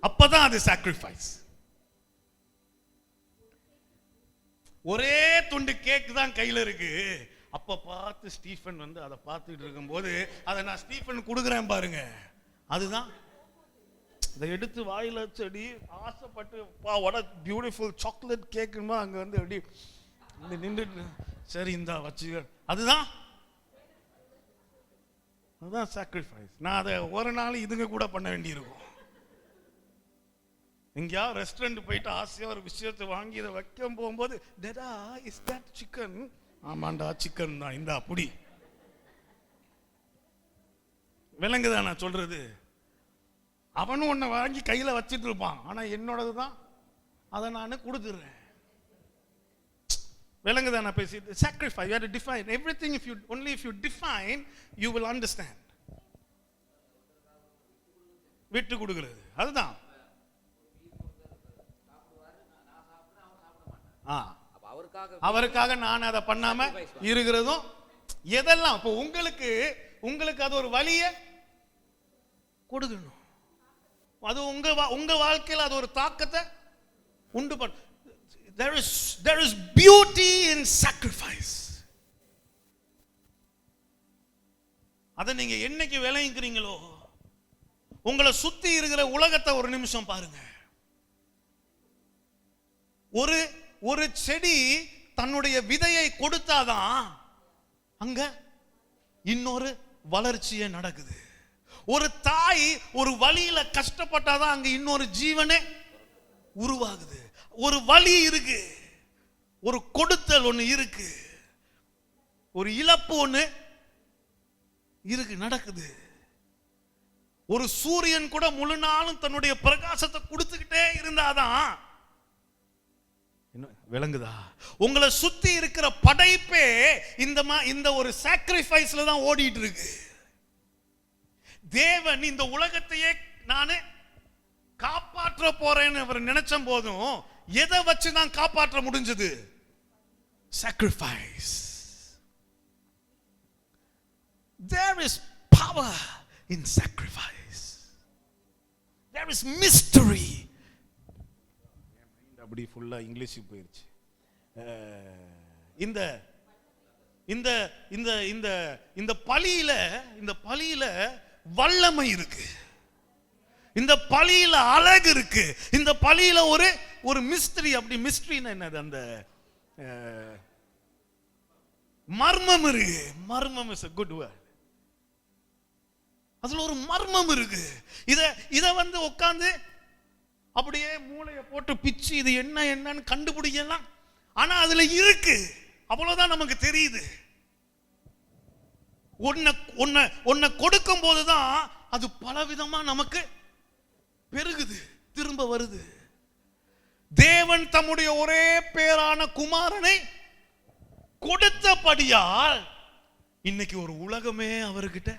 அப்பதான் அது sacrifice. ஒரே துண்டு கேக் தான் கையில இருக்கு, அப்ப பார்த்து ஸ்டீஃபன் வந்து அதை பார்த்துட்டு இருக்கும்போது அதை நான் ஸ்டீஃபன் கொடுக்குறேன் பாருங்க, அதுதான். அதை எடுத்து வாயில செடி ஆசைப்பட்டு what a beautiful chocolate cake அங்க வந்து அப்படி நின்று சரி இந்தா வச்சு, அதுதான் sacrifice. நான் அதை ஒரு நாள் இதுங்க கூட பண்ண வேண்டியிருக்கும். எங்கயா ரெஸ்டாரண்ட் போயிட்டு ஆசையா ஒரு விஷயத்தை வாங்கி இதை வைக்க போகும்போது டேடா இஸ் தட் சிக்கன்? ஆமாண்டா சிக்கன் தான், இந்த அப்படி விலங்குதா நான் சொல்றது. அவனும் ஒன்ன வாங்கி கையில வச்சிட்டு இருப்பான், ஆனா என்னோடது தான், அதை நான் கொடுத்துடுறேன். விலங்குதா நான் பேசி sacrifice. You have to define everything. If you define, you will understand. விட்டு கொடுக்கிறது அதுதான். அவருக்காக நான் அதை பண்ணாம இருக்கிறதும் எதெல்லாம் இப்போ உங்களுக்கு அது ஒரு வலிய கொடுக்கணும், அது உங்க வாழ்க்கையில் அது ஒரு தாக்கத்தை உண்டு பண்ண. There is beauty in sacrifice. அதை நீங்க என்னைக்கு விளைவிக்கிறீங்களோ, உங்களை சுத்தி இருக்கிற உலகத்தை ஒரு நிமிஷம் பாருங்க. ஒரு செடி தன்னுடைய விதையை கொடுத்தாதான் அங்க இன்னொரு வளர்ச்சியே நடக்குது. ஒரு தாய் ஒரு வலியில கஷ்டப்பட்டாதான் அங்க இன்னொரு ஜீவனே உருவாகுது. ஒரு வலி இருக்கு, ஒரு கொடுத்தல் ஒண்ணு இருக்கு, ஒரு இழப்பு ஒண்ணு இருக்கு நடக்குது. ஒரு சூரியன் கூட முழு நாளும் தன்னுடைய பிரகாசத்தை கொடுத்துக்கிட்டே இருந்தாதான், விளங்குதா? உங்களை சுத்தி இருக்கிற படைப்பே இந்த ஒரு சாக்ரிஃபைஸ்ல தான் ஓடிட்டு இருக்கு. தேவன் இந்த உலகத்தையே நானு காப்பாற்ற போறேன்னு அவர் நினைச்ச போதும் எதை வச்சு தான் காப்பாற்ற முடிஞ்சது? sacrifice. There is power in sacrifice. There is mystery. அப்படி ஃபுல்லா இங்கிலீஷ் போயிருச்சு. இந்த இந்த இந்த இந்த இந்த பலியில வல்லமை இருக்கு, இந்த பலியில அழகு இருக்கு, இந்த பலியில ஒரு மிஸ்டரி. அப்படி மிஸ்டரினா என்னது? அந்த மர்மம் இருக்கு. மர்மம் இஸ் a good word. அதுல ஒரு மர்மம் இருக்கு. இத வந்து உட்கார்ந்து அப்படியே மூளையை போட்டு பிச்சு இது என்னன்னு கண்டுபிடிக்கலாம். ஆனா அதுல இருக்கு, அவ்வளவுதான் நமக்கு தெரியுது. ஒன்ன கொடுக்கும் போதுதான் அது பலவிதமா நமக்கு பெருகுது, திரும்ப வருது. தேவன் தம்முடைய ஒரே பேரான குமாரனை கொடுத்தபடியால் இன்னைக்கு ஒரு உலகமே அவர்கிட்ட,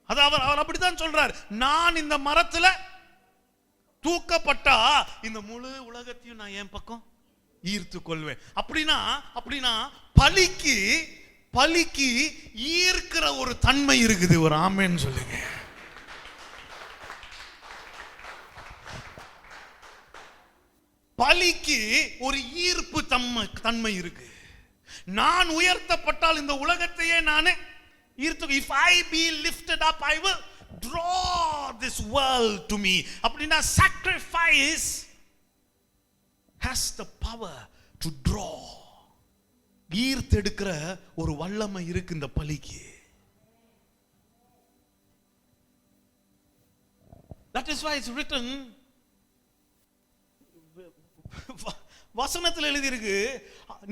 அது அவர் அப்படித்தான் சொல்றார். நான் இந்த மரத்துல தூக்கப்பட்டா இந்த முழு உலகத்தையும் நான் என் பக்கம் ஈர்த்து கொள்வேன். அப்படின்னா பலிக்கு ஈர்க்கிற ஒரு தன்மை இருக்குது. ஒரு ஆமென் சொல்லுங்க. பலிக்கு ஒரு ஈர்ப்பு தன்மை இருக்கு. நான் உயர்த்தப்பட்டால் இந்த உலகத்தையே நானே ஈர்த்து. If I be lifted up, I will draw this world to me. அப்படின்னா sacrifice has the power to draw. ஈர்த்தெடுக்கிற ஒரு வல்லமை இருக்கு இந்த பலிக்கு. That is why it's written, வசனத்தில் எழுதியிருக்கு,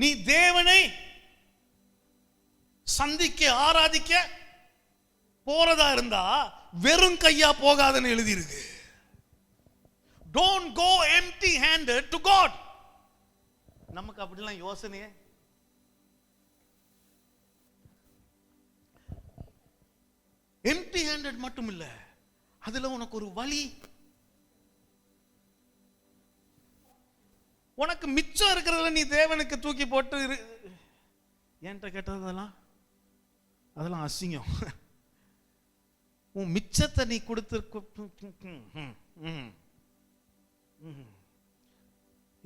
நீ தேவனை சந்திக்க ஆராதிக்க போறதா இருந்தா வெறும் கையா போகாதன்னு எழுதியிருக்கு. Don't go empty handed to God. நமக்கு அப்படிலாம் யோசனையே. empty handed மட்டும் இல்ல, அதுல உனக்கு ஒரு வழி. உனக்கு மிச்சம் இருக்கிறதுல நீ தேவனுக்கு தூக்கி போட்டு என்கிட்ட கேட்டதெல்லாம் அதெல்லாம் அசிங்கம். உன் மிச்சத்தை நீ கொடுத்து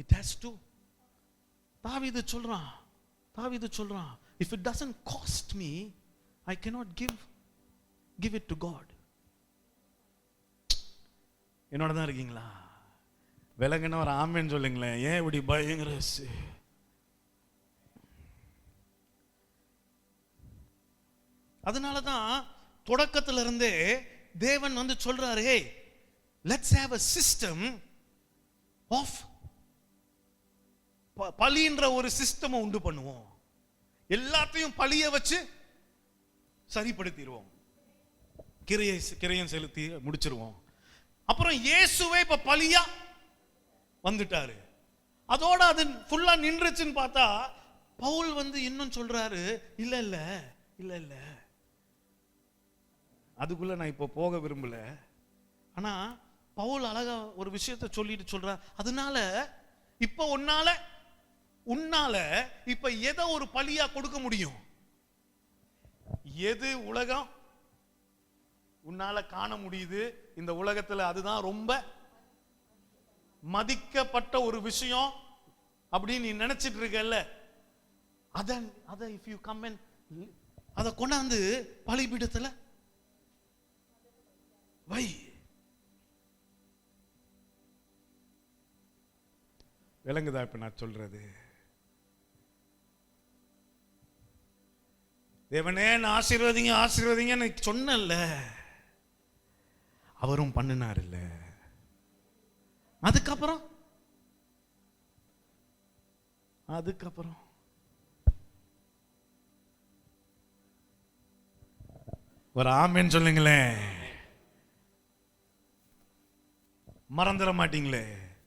இட் ஹஸ் டு. தாவீது சொல்றான் if it doesn't cost me, I cannot give it to God. என்னோட தான் இருக்கீங்களா? விலங்குன ஒரு ஆமென் சொல்லுங்களேன். ஏன் இப்படி பயங்கர அதனாலதான் தொடக்கத்துல இருந்தே தேவன் வந்து சொல்றாரு, hey, let's have a system of பலின்ற ஒரு சிஸ்டம் உண்டு பண்ணுவோம். எல்லாத்தையும் பலிய வச்சு சரிப்படுத்திடுவோம், கிரையம் செலுத்தி முடிச்சிருவோம். அப்புறம் இயேசுவே இப்ப பலியா வந்துட்டாரு. அதோட அது ஃபுல்லா நின்றுச்சுன்னு பார்த்தா பவுல் வந்து இன்னும் சொல்றாரு, இல்ல இல்ல இல்ல இல்ல, அதுக்குள்ள நான் இப்போ போக விரும்பல. ஆனா பவுல் அழகா ஒரு விஷயத்தை சொல்லிட்டு சொல்றார். அதனால இப்ப உன்னால இப்ப எதை ஒரு பலியா கொடுக்க முடியும்? எது உலகம் உன்னால காண முடியுது இந்த உலகத்துல, அதுதான் ரொம்ப மதிக்கப்பட்ட ஒரு விஷயம் அப்படின்னு நீ நினைச்சிட்டு இருக்கல்ல, அத if you come and அத கொண்டாந்து பலிபீடத்துல வை. விளங்குதா இப்ப நான் சொல்றது? தேவனே ஆசீர்வதிங்கன்னு சொன்னல, அவரும் பண்ணினார் இல்ல. அதுக்கப்புறம் ஒரு ஆமென் சொல்லுங்களேன். மறந்துட மாட்டீங்களே.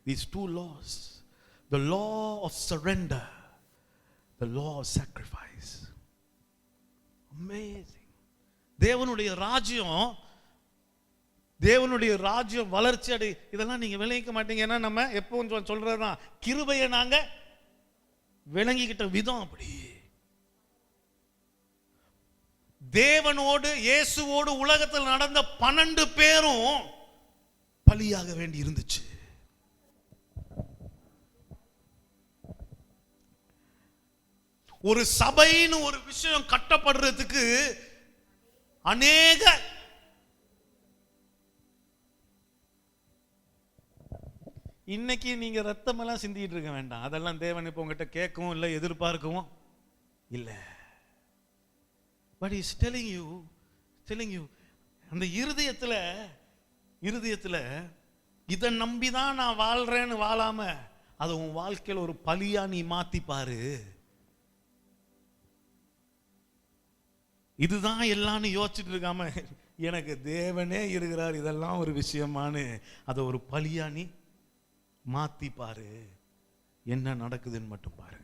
These two laws, the law of surrender, the law of sacrifice. Amazing. தேவனுடைய ராஜ்யம் வளர்ச்சி அடை, இதெல்லாம் நீங்க விளங்கிக்க மாட்டீங்க. ஏன்னா நம்ம எப்பவும் சொல்றதுதான், கிருபையை நாங்க விளங்கிக்கிட்ட விதம் அப்படி. தேவனோடு இயேசுவோடு உலகத்தில் நடந்த 12 பேரும் பலியாக வேண்டி இருந்துச்சு. ஒரு சபைன்னு ஒரு விஷயம் கட்டப்படுறதுக்கு அநேக இன்னைக்கு நீங்க ரத்தம் எல்லாம் சிந்திட்டு இருக்க வேண்டாம். அதெல்லாம் தேவன் இப்ப உங்ககிட்ட கேட்கவும் இல்லை, எதிர்பார்க்கவும் இல்லை. But he is telling you அந்த இருதயத்துல இதை நம்பிதான் நான் வாழ்றேன்னு வாழாம அது உன் வாழ்க்கையில் ஒரு பலியா நீ மாத்தி பாரு. இதுதான் எல்லான்னு யோசிச்சுட்டு இருக்காம, எனக்கு தேவனே இருக்கிறார், இதெல்லாம் ஒரு விஷயமானு அதை ஒரு பலியா நீ மாத்தி பாரு. என்ன நடக்குதுன்னு மட்டும் பாருங்க.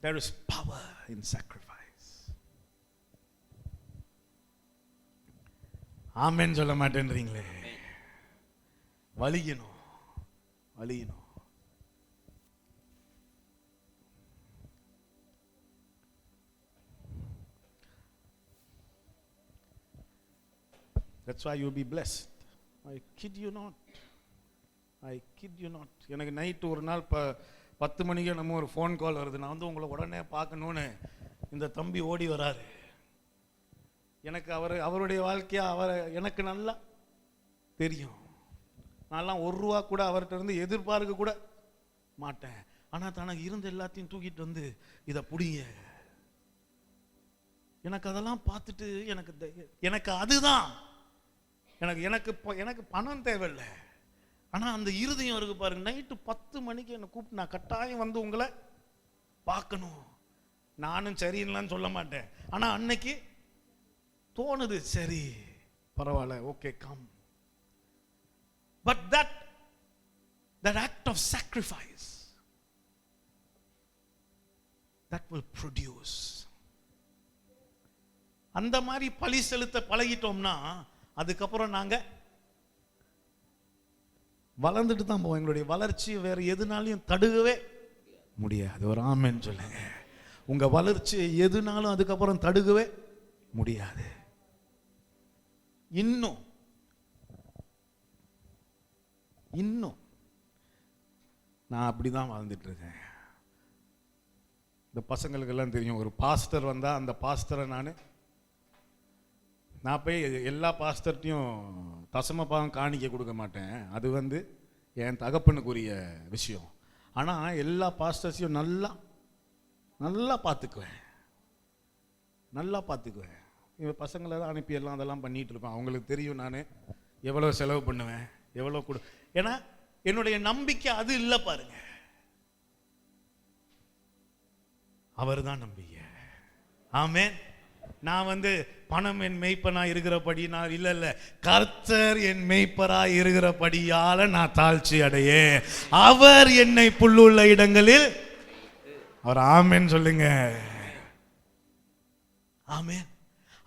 There is power in sacrifice. ஆமென் சொல்ல மாட்டேன்றீங்களே. வலிக்கணும். That's why you'll be blessed. I kid you not. எனக்கு நைட்டு ஒரு நாள் 10 மணிக்கு நம்ம ஒரு ஃபோன் கால் வருது. நான் வந்து உங்களை உடனே பார்க்கணுன்னு இந்த தம்பி ஓடி வராரு. எனக்கு அவருடைய வாழ்க்கையா எனக்கு நல்லா தெரியும். நான்லாம் ₹1 கூட அவர்கிட்ட இருந்து எதிர்பார்க்க கூட மாட்டேன். ஆனால் தனக்கு இருந்த எல்லாத்தையும் தூக்கிட்டு வந்து இதை புடிங்க. எனக்கு அதெல்லாம் பார்த்துட்டு எனக்கு அதுதான் எனக்கு பணம் தேவையில்லை. ஆனால் அந்த இருதயம் இருக்கு பாருங்க. நைட்டு 10 மணிக்கு என்னை கூப்பிட்டு நான் கட்டாயம் வந்து உங்களை பார்க்கணும். நானும் சரின்னு சொல்ல மாட்டேன். ஆனால் அன்னைக்கு தோணுது, சரி பரவாயில்ல, okay come. But that act of sacrifice that will produce. அந்த மாதிரி பலி செலுத்த பழகிட்டோம்னா அதுக்கப்புறம் நாங்க வளர்ந்துட்டு தான் போவோம். எங்களுடைய வளர்ச்சி வேற எதுனாலையும் தடுக்கவே முடியாது. ஒரு ஆமென் சொல்லுங்க. உங்க வளர்ச்சி எதுனாலும் அதுக்கப்புறம் தடுக்கவே முடியாது. இன்னும் நான் அப்படிதான் வாழ்ந்துட்டு இருக்கேன். இந்த பசங்களுக்கெல்லாம் தெரியும், ஒரு பாஸ்டர் வந்தா அந்த பாஸ்டரை நான் போய் எல்லா பாஸ்டர்ட்டையும் தசமபாகம் காணிக்க கொடுக்க மாட்டேன். அது வந்து என் தகப்பனுக்குரிய விஷயம். ஆனால் எல்லா பாஸ்டர்ஸையும் நல்லா பார்த்துக்குவேன். இவன் பசங்களை தான் அனுப்பி எல்லாம் அதெல்லாம் பண்ணிகிட்டு இருப்பேன். அவங்களுக்கு தெரியும் நான் எவ்வளோ செலவு பண்ணுவேன், எவ்வளோ கொடு. ஏன்னா என்னுடைய நம்பிக்கை அது இல்லை பாருங்க. அவர் தான் நம்பிக்கை. ஆமென். நான் வந்து பணம் என் மெய்ப்பனா இருக்கிறபடி நான் இல்லை, கர்த்தர் என் மெய்ப்பரா இருக்கிறபடியால நான் தாழ்ச்சி அடையே. அவர் என்னை புல்லுள்ள இடங்களில், அவர் ஆமென் சொல்லுங்க. ஆமென்.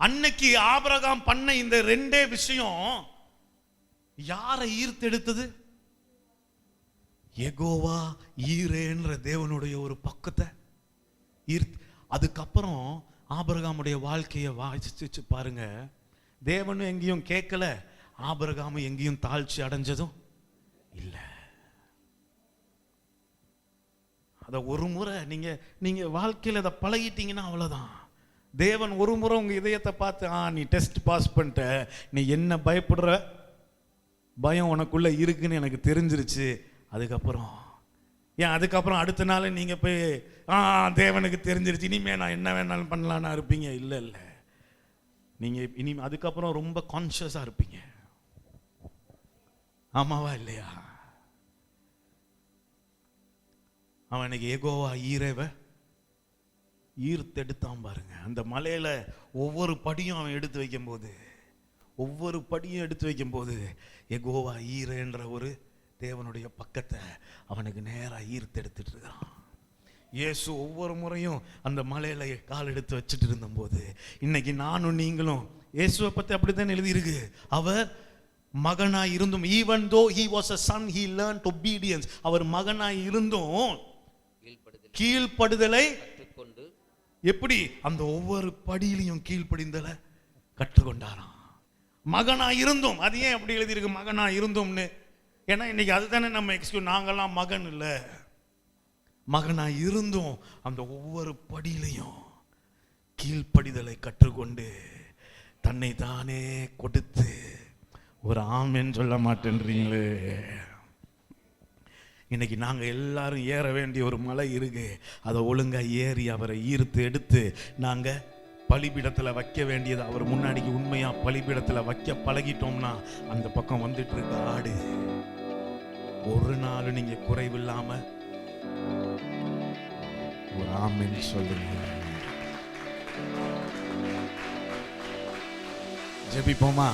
அன்னைக்கு ஆபிரகாம் பண்ண இந்த 2 விஷயம் யாரை ஈர்த்தெடுத்தது? யெகோவா ஈரேன்ற தேவனுடைய ஒரு பக்கத்தை ஈர்த்து. அதுக்கப்புறம் ஆபிரகாமுடைய வாழ்க்கையை வாசிச்சு பாருங்க. தேவனும் எங்கேயும் கேட்கல, ஆபிரகாமும் எங்கேயும் தாழ்ச்சி அடைஞ்சதும் இல்லை. அத ஒரு முறை நீங்க வாழ்க்கையில் அதை பழகிட்டீங்கன்னா அவ்வளவுதான். தேவன் ஒரு முறை உங்க இதயத்தை பார்த்து, நீ டெஸ்ட் பாஸ் பண்ணிட்ட, நீ என்ன பயப்படுற பயம் உனக்குள்ள இருக்குன்னு எனக்கு தெரிஞ்சிருச்சு. அதுக்கப்புறம் அடுத்த நாள் நீங்க போய் தேவனுக்கு தெரிஞ்சிருச்சு, இனிமே நான் என்ன வேணாலும் பண்ணலான்னு இருப்பீங்க. இல்லை, நீங்க அதுக்கப்புறம் ரொம்ப கான்ஷியஸா இருப்பீங்க. ஆமாவா இல்லையா? அவன் இன்னைக்கு யெகோவா ஈரேவ ஈர்த்தெடுத்தான் பாருங்க. அந்த மலையில ஒவ்வொரு படியும் அவன் எடுத்து வைக்கும் போது யெகோவா ஈரேன்ற ஒரு தேவனுடைய பக்கத்தை அவனுக்கு நேராக ஈர்த்தெடுத்துட்டு இருக்கான். இயேசு ஒவ்வொரு முறையும் அந்த மலையில கால் எடுத்து வச்சுட்டு இருந்தபோது, இன்னைக்கு நானும் நீங்களும் இயேசுவை பத்தி அப்படித்தான் எழுதியிருக்கு. அவர் மகனாய் இருந்தும், even though he was a son, he learned obedience. அவர் மகனாய் இருந்தும் கீழ்ப்படுதலை கற்றுக்கொண்டு, எப்படி அந்த ஒவ்வொரு படியிலையும் கீழ்ப்படிந்தலை கற்றுக்கொண்டாராம். மகனாய் இருந்தும். அது ஏன் அப்படி எழுதியிருக்கு மகனாய் இருந்தும்னு? ஏன்னா இன்னைக்கு அதுதானே நம்ம எக்ஸ்கியூஸ். நாங்கெல்லாம் மகன் இல்லை, மகனாய் இருந்தும் அந்த ஒவ்வொரு படியிலையும் கீழ்ப்படிதலை கற்றுக்கொண்டு தன்னை தானே கொடுத்து. ஒரு ஆமென் சொல்ல மாட்டேன்றீங்களே? இன்னைக்கு நாங்க எல்லாரும் ஏற வேண்டிய ஒரு மலை இருக்கு. அதை ஒழுங்கா ஏறி அவரை ஈர்த்து எடுத்து நாங்க பலிபீடத்துல வைக்க வேண்டியது அவர் முன்னாடிக்கு உண்மையா பலிபீடத்துல வைக்க பழகிட்டோம்னா அந்த பக்கம் வந்துட்டு இருக்க ஆடு ஒரு நாள் நீங்க குறைவில்லாம ஒரு ஆமென் சொல்லுங்க. ஜெபிப்போமா?